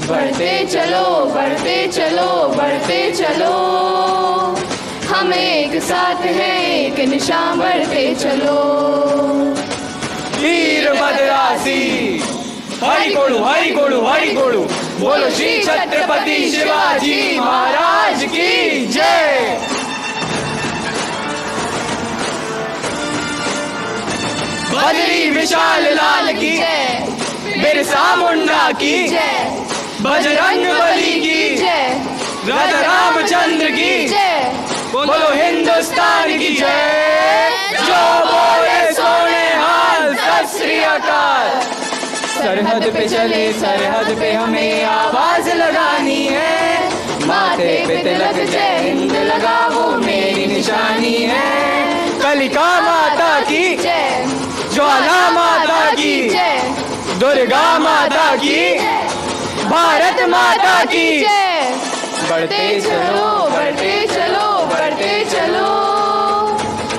बढ़ते चलो, बढ़ते चलो, बढ़ते चलो, हम एक साथ हैं, एक निशान, बढ़ते चलो। वीर मद्रासी हरि कोड़ू, हरि कोड़ू, हरि कोड़ू, बोलो श्री छत्रपति शिवाजी महाराज की जय। बजरी विशाल लाल की जय, बिरसा मुंडा की जय, बजरंग बली की जय, राजा रामचंद्र की जय, बोलो हिंदुस्तान की जय। जो बोले सोने हाल, सत श्री अकाल। सरहद पे चले, सरहद पे हमें आवाज लगानी है, माथे पे तिलक जय हिंद लगा वो मेरी निशानी है। कलिका माता की जय, ज्वाला माता की जय, दुर्गा माता की, भारत माता की। बढ़ते चलो, बढ़ते चलो, बढ़ते चलो,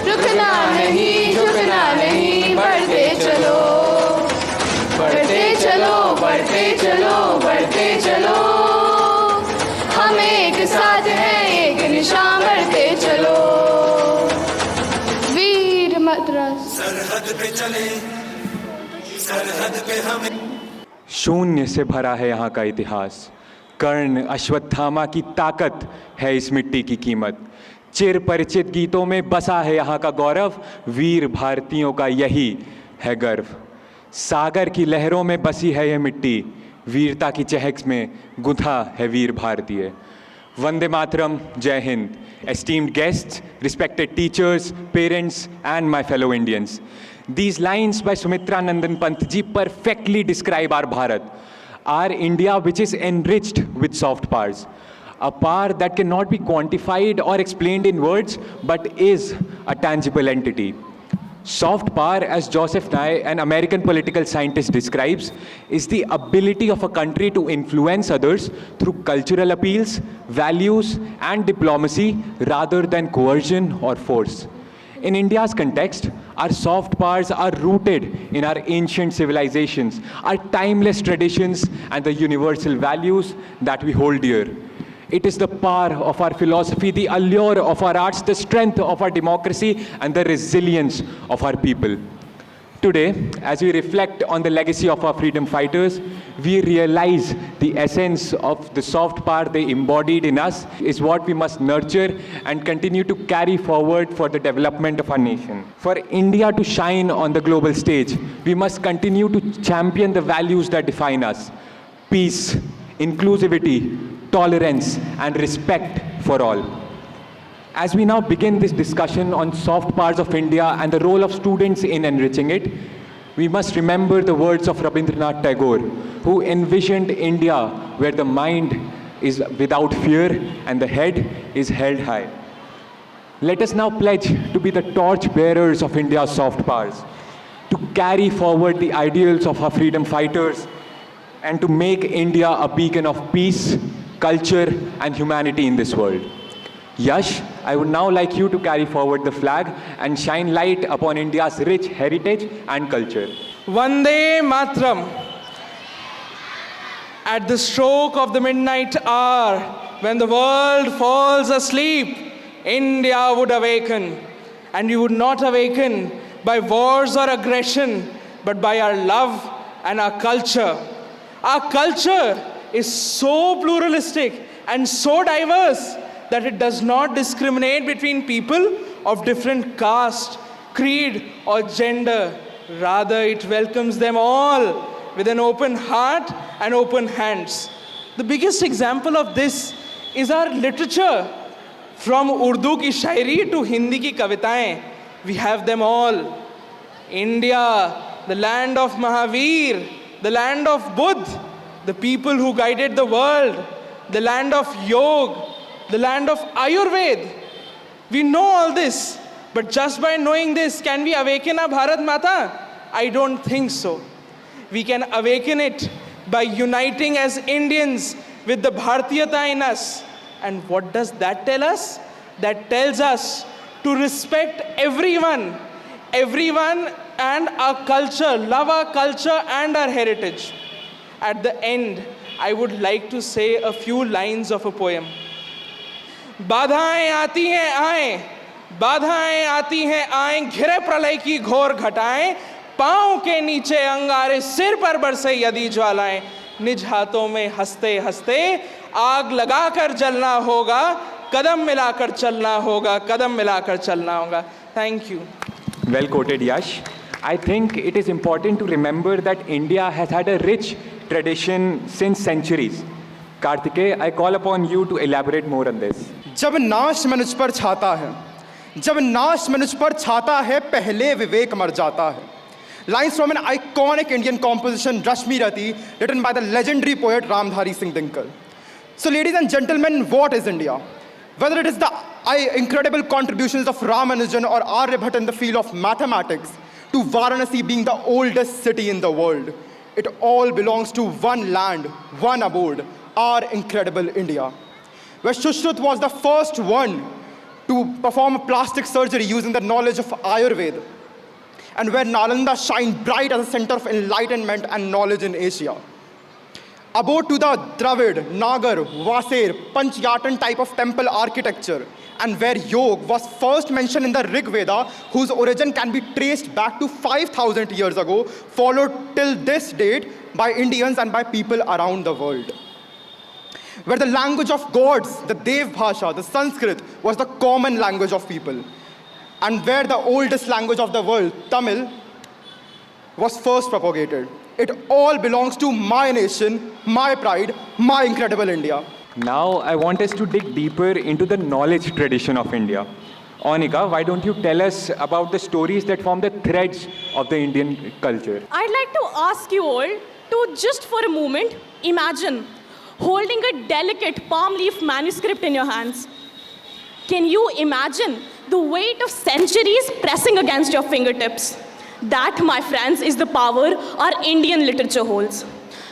रुकना नहीं, झुकना नहीं, बढ़ते चलो, बढ़ते चलो, बढ़ते चलो, बढ़ते चलो, हम एक साथ हैं, एक निशान बढ़ते चलो। वीर मद्रास सरहद पे चले, सरहद पे हमें। शून्य से भरा है यहाँ का इतिहास, कर्ण अश्वत्थामा की ताकत है इस मिट्टी की कीमत। चिर परिचित गीतों में बसा है यहाँ का गौरव, वीर भारतीयों का यही है गर्व। सागर की लहरों में बसी है यह मिट्टी, वीरता की चहक में गुंथा है वीर भारतीय। वंदे मातरम, जय Hind. Esteemed guests, respected teachers, parents, and my fellow Indians. These lines by Sumitra Nandan Pant ji perfectly describe our Bharat, our India which is enriched with soft powers. A power that cannot be quantified or explained in words, but is a tangible entity. Soft power, as Joseph Nye, an American political scientist, describes, is the ability of a country to influence others through cultural appeals, values, and diplomacy rather than coercion or force. In India's context, our soft powers are rooted in our ancient civilizations, our timeless traditions, and the universal values that we hold dear. It is the power of our philosophy, the allure of our arts, the strength of our democracy, and the resilience of our people. Today, as we reflect on the legacy of our freedom fighters, we realize the essence of the soft power they embodied in us is what we must nurture and continue to carry forward for the development of our nation. For India to shine on the global stage, we must continue to champion the values that define us: peace, inclusivity, tolerance, and respect for all. As we now begin this discussion on soft powers of India and the role of students in enriching it, we must remember the words of Rabindranath Tagore, who envisioned India where the mind is without fear and the head is held high. Let us now pledge to be the torch bearers of India's soft powers, to carry forward the ideals of our freedom fighters, and to make India a beacon of peace, culture, and humanity in this world. Yash, I would now like you to carry forward the flag and shine light upon India's rich heritage and culture. Vande Matram. At the stroke of the midnight hour, when the world falls asleep, India would awaken. And you would not awaken by wars or aggression, but by our love and our culture. Our culture is so pluralistic and so diverse that it does not discriminate between people of different caste, creed, or gender. Rather, it welcomes them all with an open heart and open hands. The biggest example of this is our literature. From Urdu ki shairi to Hindi ki kavitaएं, we have them all. India, the land of Mahavir, the land of Buddha, the people who guided the world, the land of Yoga, the land of Ayurveda. We know all this, but just by knowing this, can we awaken our Bharat Mata? I don't think so. We can awaken it by uniting as Indians with the Bharatiyata in us. And what does that tell us? That tells us to respect everyone and our culture, love our culture and our heritage. At the end, I would like to say a few lines of a poem. बाधाएं आती हैं आएं, बाधाएं आती हैं आएं, घिरे प्रलय की घोर घटाएं, पांव के नीचे अंगारे, सिर पर बरसे यदि ज्वालाएं, निज हाथों में हंसते हंसते आग लगाकर जलना होगा, कदम मिलाकर चलना होगा, कदम मिलाकर चलना होगा. Thank you. Well quoted, Yash. I think it is important to remember that India has had a rich tradition since centuries. Kartikeya, I call upon you to elaborate more on this. जब नाश मनुष्य पर छाता है, जब नाश मनुष्य पर छाता है, पहले विवेक मर जाता है. Lines from an iconic Indian composition, Rashmi Rati, written by the legendary poet Ramdhari Singh Dinkar. So, ladies and gentlemen, what is India? Whether it is the incredible contributions of Ramanujan or Aryabhatta in the field of mathematics, to Varanasi being the oldest city in the world, It all belongs to one land, one abode, our incredible India, where Shushruta was the first one to perform plastic surgery using the knowledge of Ayurveda, and where Nalanda shined bright as a center of enlightenment and knowledge in Asia. Abode to the Dravid, Nagar, Vaser, Panchayatan type of temple architecture, and where yoga was first mentioned in the Rig Veda, whose origin can be traced back to 5,000 years ago, followed till this date by Indians and by people around the world. Where the language of gods, the Dev Bhasha, the Sanskrit, was the common language of people, and where the oldest language of the world, Tamil, was first propagated. It all belongs to my nation, my pride, my incredible India. Now, I want us to dig deeper into the knowledge tradition of India. Onika, why don't you tell us about the stories that form the threads of the Indian culture? I'd like to ask you all to just for a moment imagine holding a delicate palm leaf manuscript in your hands. Can you imagine the weight of centuries pressing against your fingertips? That, my friends, is the power our Indian literature holds.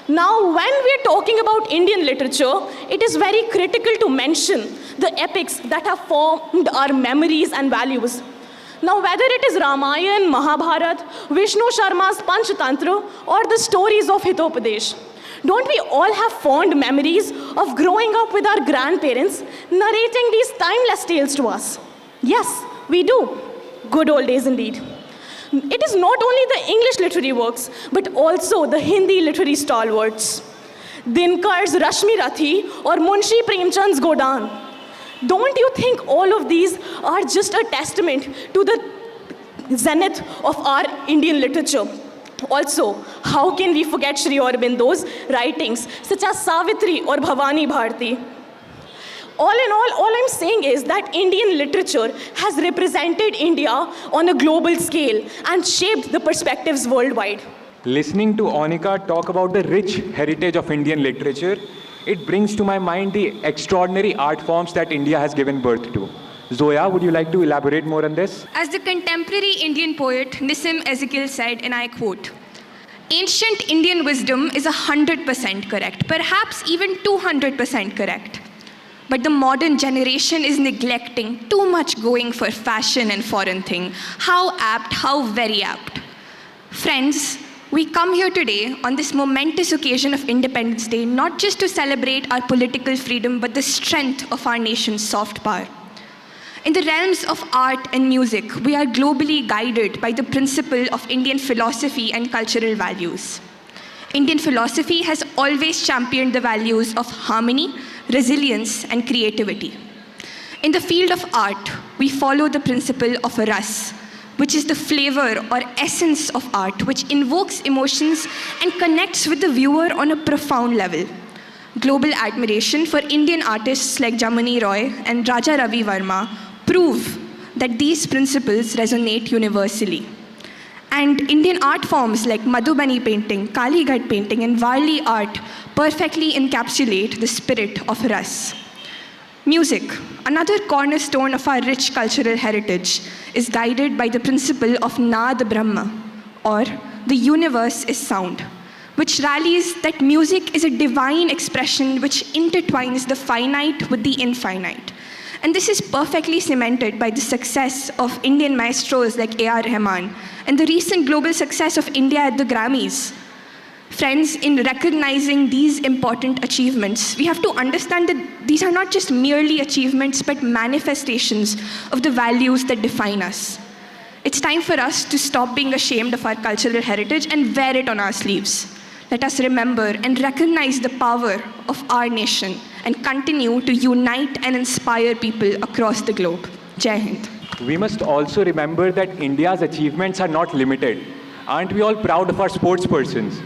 Now, when we're talking about Indian literature, it is very critical to mention the epics that have formed our memories and values. Now, whether it is Ramayana, Mahabharata, Vishnu Sharma's Panchatantra, or the stories of Hitopadesh, don't we all have fond memories of growing up with our grandparents narrating these timeless tales to us? Yes, we do. Good old days indeed. It is not only the English literary works, but also the Hindi literary stalwarts. Dinkar's Rashmi Rathi or Munshi Premchand's Godan. Don't you think all of these are just a testament to the zenith of our Indian literature? Also, how can we forget Sri Aurobindo's writings such as Savitri or Bhavani Bharati? All in all I'm saying is that Indian literature has represented India on a global scale and shaped the perspectives worldwide. Listening to Onika talk about the rich heritage of Indian literature, it brings to my mind the extraordinary art forms that India has given birth to. Zoya, would you like to elaborate more on this? As the contemporary Indian poet Nissim Ezekiel said, and I quote, "Ancient Indian wisdom is 100% correct, perhaps even 200% correct. But the modern generation is neglecting, too much going for fashion and foreign thing. How apt, how very apt." Friends, we come here today on this momentous occasion of Independence Day, not just to celebrate our political freedom, but the strength of our nation's soft power. In the realms of art and music, we are globally guided by the principle of Indian philosophy and cultural values. Indian philosophy has always championed the values of harmony, resilience, and creativity. In the field of art, we follow the principle of ras, which is the flavor or essence of art, which invokes emotions and connects with the viewer on a profound level. Global admiration for Indian artists like Jamani Roy and Raja Ravi Verma prove that these principles resonate universally. And Indian art forms like Madhubani painting, Kalighat painting, and Varli art perfectly encapsulate the spirit of ras. Music, another cornerstone of our rich cultural heritage, is guided by the principle of Naad Brahma, or the universe is sound, which rallies that music is a divine expression which intertwines the finite with the infinite. And this is perfectly cemented by the success of Indian maestros like A.R. Rahman and the recent global success of India at the Grammys. Friends, in recognizing these important achievements, we have to understand that these are not just merely achievements, but manifestations of the values that define us. It's time for us to stop being ashamed of our cultural heritage and wear it on our sleeves. Let us remember and recognize the power of our nation and continue to unite and inspire people across the globe. Jai Hind. We must also remember that India's achievements are not limited. Aren't we all proud of our sportspersons?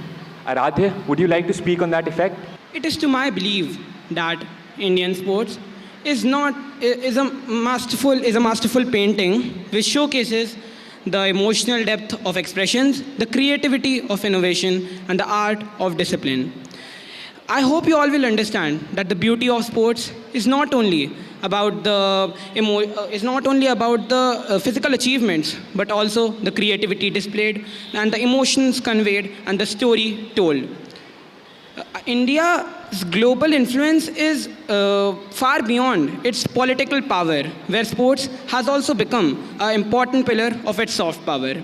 Aradhya, would you like to speak on that effect? It is to my belief that Indian sports is a masterful painting which showcases the emotional depth of expressions, the creativity of innovation, and the art of discipline. I hope you all will understand that the beauty of sports is not only about the physical achievements, but also the creativity displayed and the emotions conveyed and the story told. India's global influence is far beyond its political power, where sports has also become an important pillar of its soft power.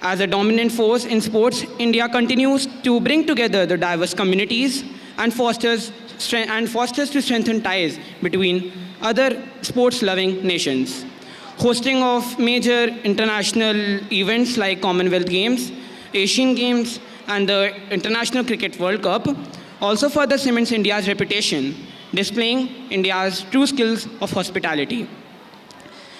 As a dominant force in sports, India continues to bring together the diverse communities and fosters to strengthen ties between other sports-loving nations. Hosting of major international events like Commonwealth Games, Asian Games, and the International Cricket World Cup also further cements India's reputation, displaying India's true skills of hospitality.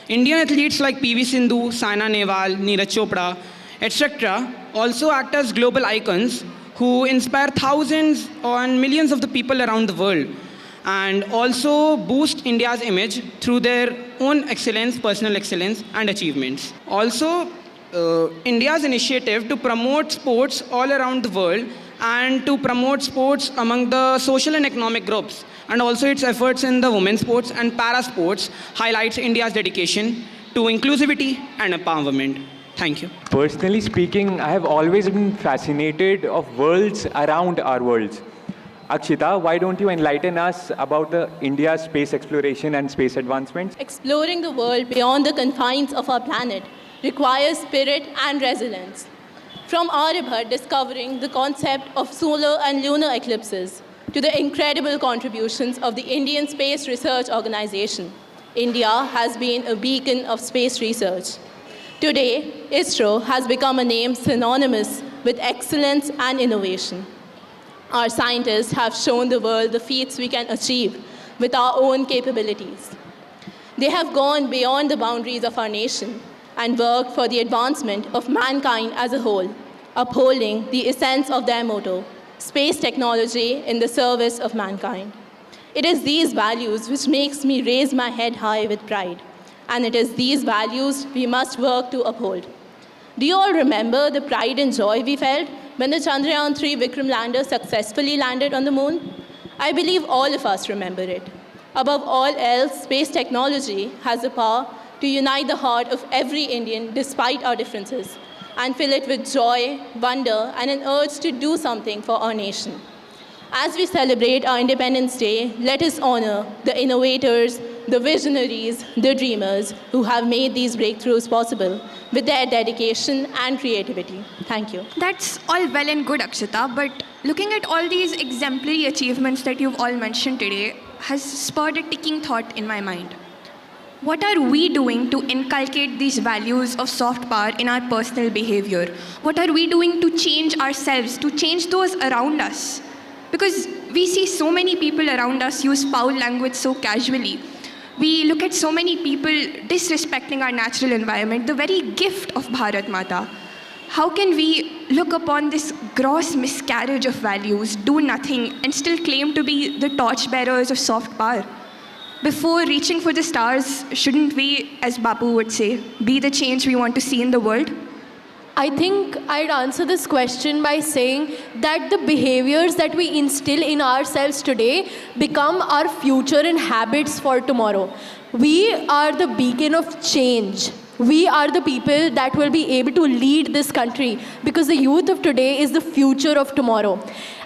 Indian athletes like PV Sindhu, Saina Nehwal, Neeraj Chopra, etc. also act as global icons who inspire thousands and millions of the people around the world and also boost India's image through their own excellence, personal excellence and achievements. Also, India's initiative to promote sports all around the world and to promote sports among the social and economic groups, and also its efforts in the women's sports and para sports highlights India's dedication to inclusivity and empowerment. Thank you. Personally speaking, I have always been fascinated of worlds around our worlds. Akshita, why don't you enlighten us about the India's space exploration and space advancements? Exploring the world beyond the confines of our planet requires spirit and resilience. From Aryabhat discovering the concept of solar and lunar eclipses to the incredible contributions of the Indian Space Research Organization, India has been a beacon of space research. Today, ISRO has become a name synonymous with excellence and innovation. Our scientists have shown the world the feats we can achieve with our own capabilities. They have gone beyond the boundaries of our nation and worked for the advancement of mankind as a whole, upholding the essence of their motto, space technology in the service of mankind. It is these values which makes me raise my head high with pride, and it is these values we must work to uphold. Do you all remember the pride and joy we felt when the Chandrayaan-3 Vikram lander successfully landed on the moon? I believe all of us remember it. Above all else, space technology has the power to unite the heart of every Indian despite our differences and fill it with joy, wonder, and an urge to do something for our nation. As we celebrate our Independence Day, let us honor the innovators, the visionaries, the dreamers who have made these breakthroughs possible with their dedication and creativity. Thank you. That's all well and good, Akshita, but looking at all these exemplary achievements that you've all mentioned today has spurred a ticking thought in my mind. What are we doing to inculcate these values of soft power in our personal behavior? What are we doing to change ourselves, to change those around us? Because we see so many people around us use foul language so casually. We look at so many people disrespecting our natural environment, the very gift of Bharat Mata. How can we look upon this gross miscarriage of values, do nothing, and still claim to be the torchbearers of soft power? Before reaching for the stars, shouldn't we, as Bapu would say, be the change we want to see in the world? I think I'd answer this question by saying that the behaviors that we instill in ourselves today become our future and habits for tomorrow. We are the beacon of change. We are the people that will be able to lead this country because the youth of today is the future of tomorrow.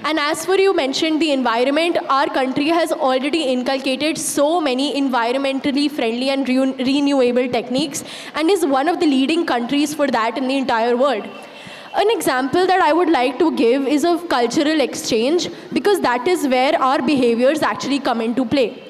And as for you mentioned the environment, our country has already inculcated so many environmentally friendly and renewable techniques and is one of the leading countries for that in the entire world. An example that I would like to give is of cultural exchange because that is where our behaviors actually come into play.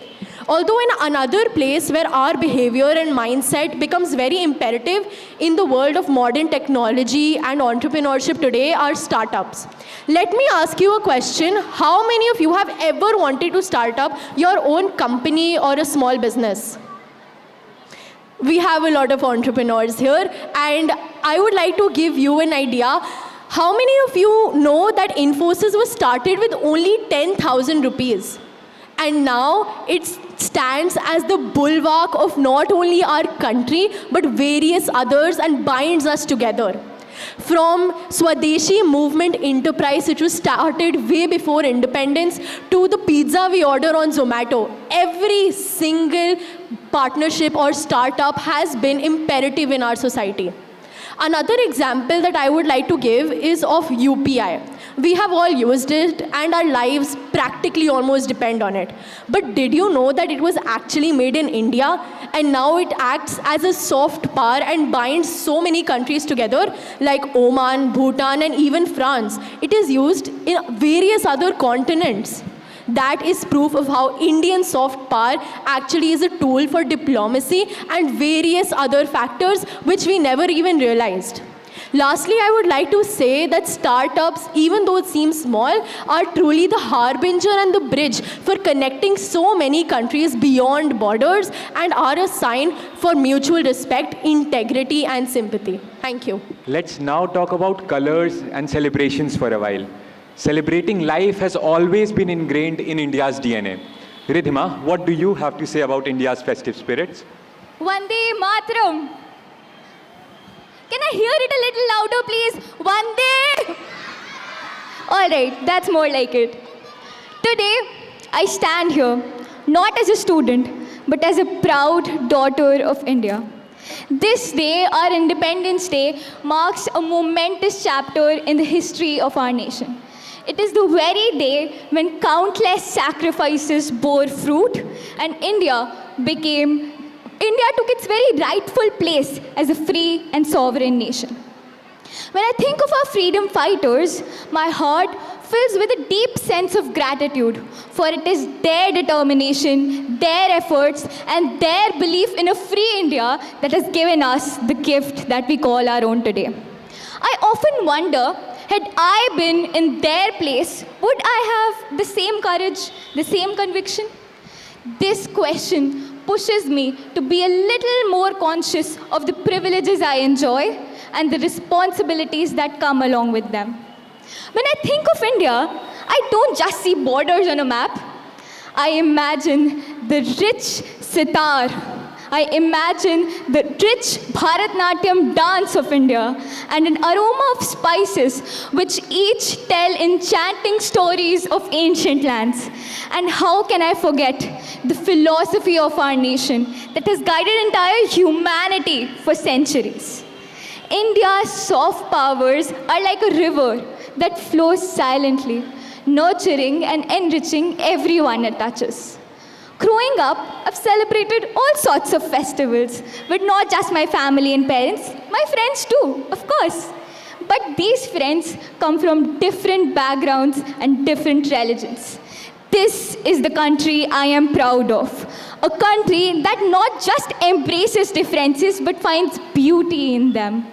Although in another place where our behavior and mindset becomes very imperative in the world of modern technology and entrepreneurship today are startups. Let me ask you a question. How many of you have ever wanted to start up your own company or a small business? We have a lot of entrepreneurs here, and I would like to give you an idea. How many of you know that Infosys was started with only 10,000 rupees? And now it stands as the bulwark of not only our country, but various others and binds us together. From Swadeshi movement enterprise, which was started way before independence, to the pizza we order on Zomato, every single partnership or startup has been imperative in our society. Another example that I would like to give is of UPI. We have all used it and our lives practically almost depend on it. But did you know that it was actually made in India and now it acts as a soft power and binds so many countries together like Oman, Bhutan and even France. It is used in various other continents. That is proof of how Indian soft power actually is a tool for diplomacy and various other factors which we never even realized. Lastly, I would like to say that startups, even though it seems small, are truly the harbinger and the bridge for connecting so many countries beyond borders and are a sign for mutual respect, integrity and sympathy. Thank you. Let's now talk about colors and celebrations for a while. Celebrating life has always been ingrained in India's DNA. Ridhima, what do you have to say about India's festive spirits? Vande Mataram. Can I hear it a little louder, please? Vande. All right, that's more like it. Today, I stand here, not as a student, but as a proud daughter of India. This day, our Independence Day, marks a momentous chapter in the history of our nation. It is the very day when countless sacrifices bore fruit and India took its very rightful place as a free and sovereign nation. When I think of our freedom fighters, my heart fills with a deep sense of gratitude, for it is their determination, their efforts, and their belief in a free India that has given us the gift that we call our own today. I often wonder, had I been in their place, would I have the same courage, the same conviction? This question pushes me to be a little more conscious of the privileges I enjoy and the responsibilities that come along with them. When I think of India, I don't just see borders on a map. I imagine the rich sitar. I imagine the rich Bharatnatyam dance of India and an aroma of spices which each tell enchanting stories of ancient lands. And how can I forget the philosophy of our nation that has guided entire humanity for centuries? India's soft powers are like a river that flows silently, nurturing and enriching everyone it touches. Growing up, I've celebrated all sorts of festivals, but not just my family and parents, my friends too, of course. But these friends come from different backgrounds and different religions. This is the country I am proud of. A country that not just embraces differences, but finds beauty in them.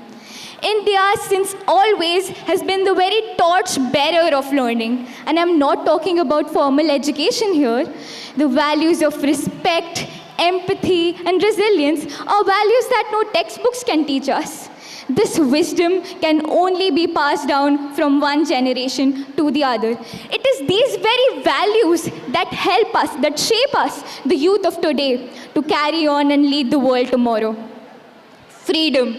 India, since always, has been the very torch bearer of learning. And I'm not talking about formal education here. The values of respect, empathy, and resilience are values that no textbooks can teach us. This wisdom can only be passed down from one generation to the other. It is these very values that help us, that shape us, the youth of today, to carry on and lead the world tomorrow. Freedom.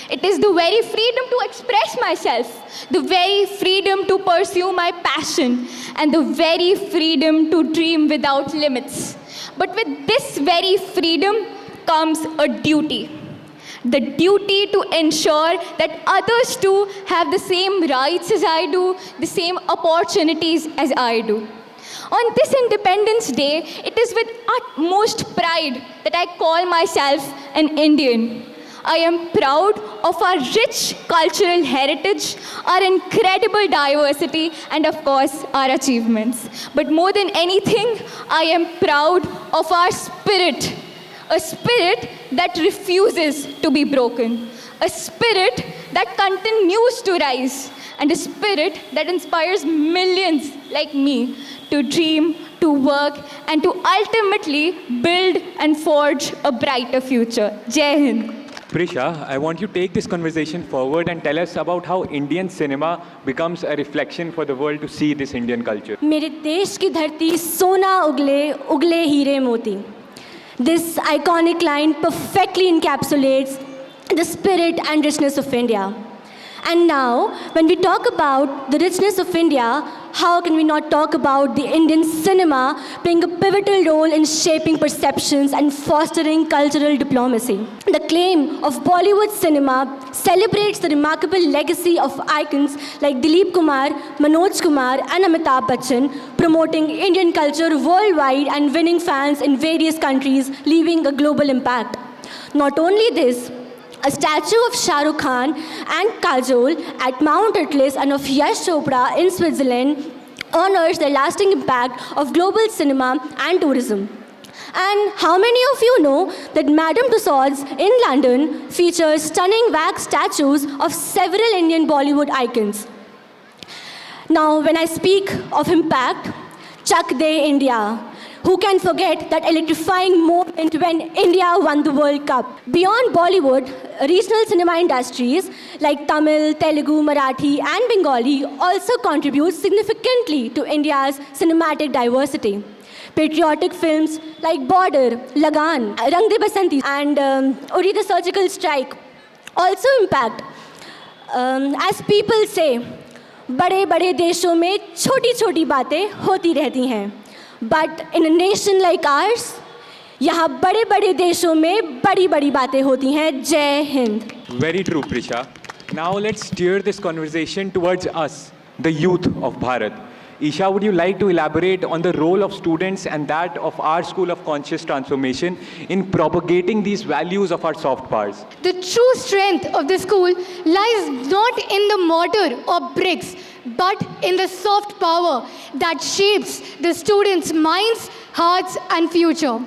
It is the very freedom to express myself, the very freedom to pursue my passion, and the very freedom to dream without limits. But with this very freedom comes a duty. The duty to ensure that others too have the same rights as I do, the same opportunities as I do. On this Independence Day, it is with utmost pride that I call myself an Indian. I am proud of our rich cultural heritage, our incredible diversity, and of course, our achievements. But more than anything, I am proud of our spirit, a spirit that refuses to be broken, a spirit that continues to rise, and a spirit that inspires millions like me to dream, to work, and to ultimately build and forge a brighter future. Jai Hind. Prisha, I want you to take this conversation forward and tell us about how Indian cinema becomes a reflection for the world to see this Indian culture. मेरे देश की धरती सोना उगले उगले हीरे मोती. This iconic line perfectly encapsulates the spirit and richness of India. And now, when we talk about the richness of India, how can we not talk about the Indian cinema playing a pivotal role in shaping perceptions and fostering cultural diplomacy? The claim of Bollywood cinema celebrates the remarkable legacy of icons like Dilip Kumar, Manoj Kumar, and Amitabh Bachchan, promoting Indian culture worldwide and winning fans in various countries, leaving a global impact. Not only this, a statue of Shah Rukh Khan and Kajol at Mount Atlas and of Yash Chopra in Switzerland honors the lasting impact of global cinema and tourism. And how many of you know that Madame Tussauds in London features stunning wax statues of several Indian Bollywood icons? Now, when I speak of impact, Chak De India. Who can forget that electrifying moment when India won the World Cup? Beyond Bollywood, regional cinema industries like Tamil, Telugu, Marathi, and Bengali also contribute significantly to India's cinematic diversity. Patriotic films like Border, Lagan, Rang De Basanti, and Uri the Surgical Strike also impact. As people say, बड़े-बड़े देशों में छोटी-छोटी बातें होती रहती हैं. But in a nation like ours, यहाँ बड़े-बड़े देशों में बड़ी-बड़ी बातें होती हैं. जय Hind. Very true, Prisha. Now let's steer this conversation towards us, the youth of Bharat. Isha, would you like to elaborate on the role of students and that of our School of Conscious Transformation in propagating these values of our soft powers? The true strength of the school lies not in the mortar or bricks, but in the soft power that shapes the students' minds, hearts, and future.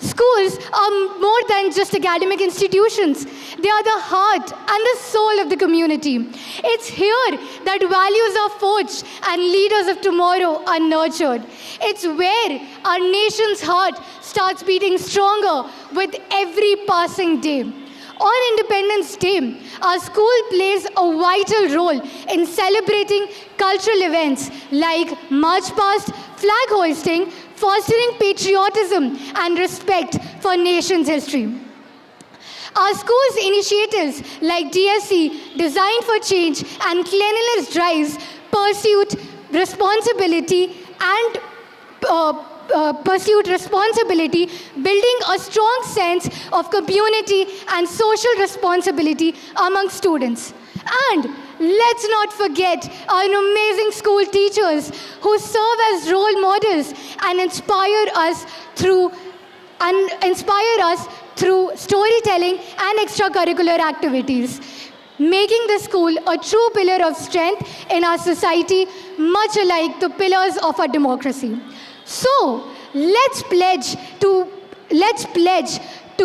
Schools are more than just academic institutions. They are the heart and the soul of the community. It's here that values are forged and leaders of tomorrow are nurtured. It's where our nation's heart starts beating stronger with every passing day. On Independence Day, our school plays a vital role in celebrating cultural events like March Past, flag hoisting, fostering patriotism and respect for nation's history. Our school's initiatives like DSC, Design for Change, and Cleanliness Drives pursued responsibility, building a strong sense of community and social responsibility among students. And let's not forget our amazing school teachers who serve as role models and inspire us through storytelling and extracurricular activities, making the school a true pillar of strength in our society, much alike the pillars of our democracy. So, let's pledge to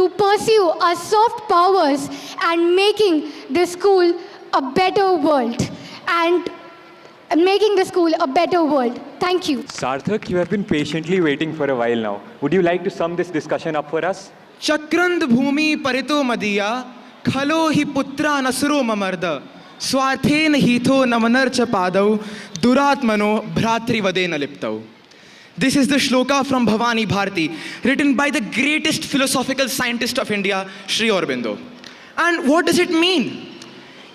pursue our soft powers and making the school a better world. Thank you. Sarthak, you have been patiently waiting for a while now. Would you like to sum this discussion up for us? Chakrand bhumi parito madiya, khalo hi putra nasro mamarda, swathen hitho namanar chapadau, duratmano bhratri vadena liptau. This is the shloka from Bhavani Bharati, written by the greatest philosophical scientist of India, Sri Aurobindo. And what does it mean?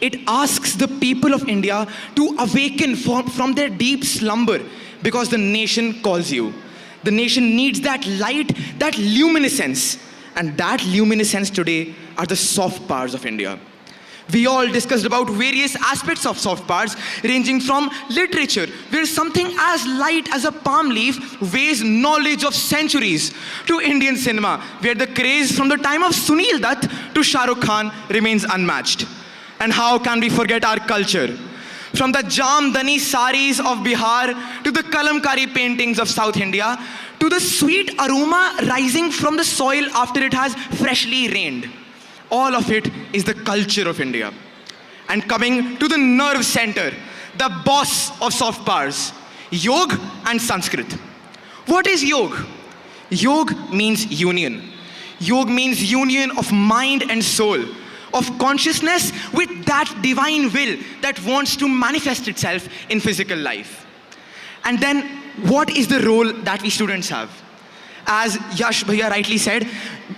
It asks the people of India to awaken from their deep slumber because the nation calls you. The nation needs that light, that luminescence. And that luminescence today are the soft powers of India. We all discussed about various aspects of soft powers, ranging from literature, where something as light as a palm leaf weighs knowledge of centuries, to Indian cinema, where the craze from the time of Sunil Dutt to Shah Rukh Khan remains unmatched. And how can we forget our culture? From the Jamdani saris of Bihar to the Kalamkari paintings of South India, to the sweet aroma rising from the soil after it has freshly rained. All of it is the culture of India. And coming to the nerve center, the boss of soft powers, Yoga and Sanskrit. What is Yoga? Yoga means union. Yoga means union of mind and soul, of consciousness with that divine will that wants to manifest itself in physical life. And then, what is the role that we students have? As Yash Bhaiya rightly said,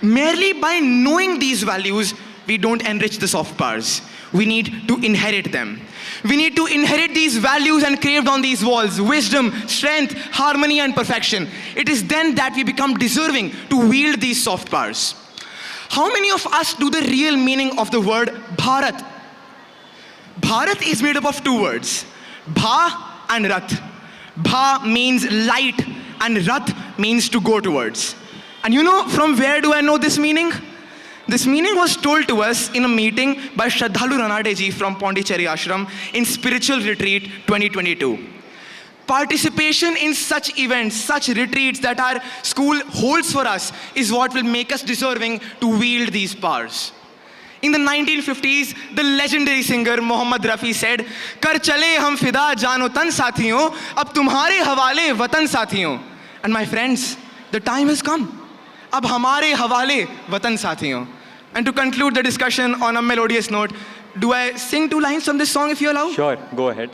merely by knowing these values, we don't enrich the soft powers. we need to inherit them. We need to inherit these values engraved on these walls: wisdom, strength, harmony, and perfection. It is then that we become deserving to wield these soft powers. How many of us do the real meaning of the word Bharat? Bharat is made up of two words, Bha and Rath. Bha means light and Rath means to go towards. And you know from where do I know this meaning? This meaning was told to us in a meeting by Shraddhalu Ranade ji from Pondicherry Ashram in Spiritual Retreat 2022. Participation in such events, such retreats that our school holds for us is what will make us deserving to wield these powers. In the 1950s, the legendary singer Mohammad Rafi said, "Kar chale hum fida jano tan sathiyon, ab tumhare hawale watan sathiyon." And my friends, the time has come. Ab hamare hawale watan sathiyon. And to conclude the discussion on a melodious note, do I sing 2 lines from this song if you allow? Sure, go ahead.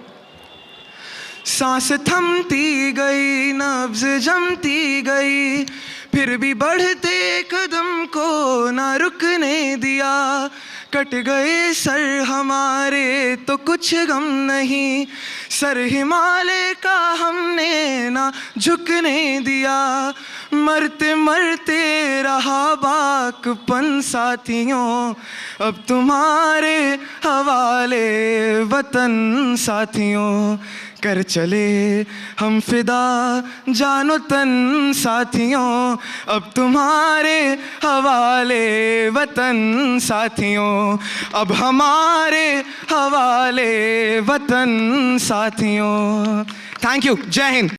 सांस थमती गई, नब्ज जमती गई, फिर भी बढ़ते कदम को ना रुकने दिया। कट गए सर हमारे तो कुछ गम नहीं, सर हिमालय का हमने ना झुकने दिया। मरते मरते रहा बाकपन साथियों, अब तुम्हारे हवाले वतन साथियों। कर चले हम फिदा जानो तन साथियों, अब तुम्हारे हवाले वतन साथियों, अब हमारे हवाले वतन साथियों। Thank you. जय हिंद।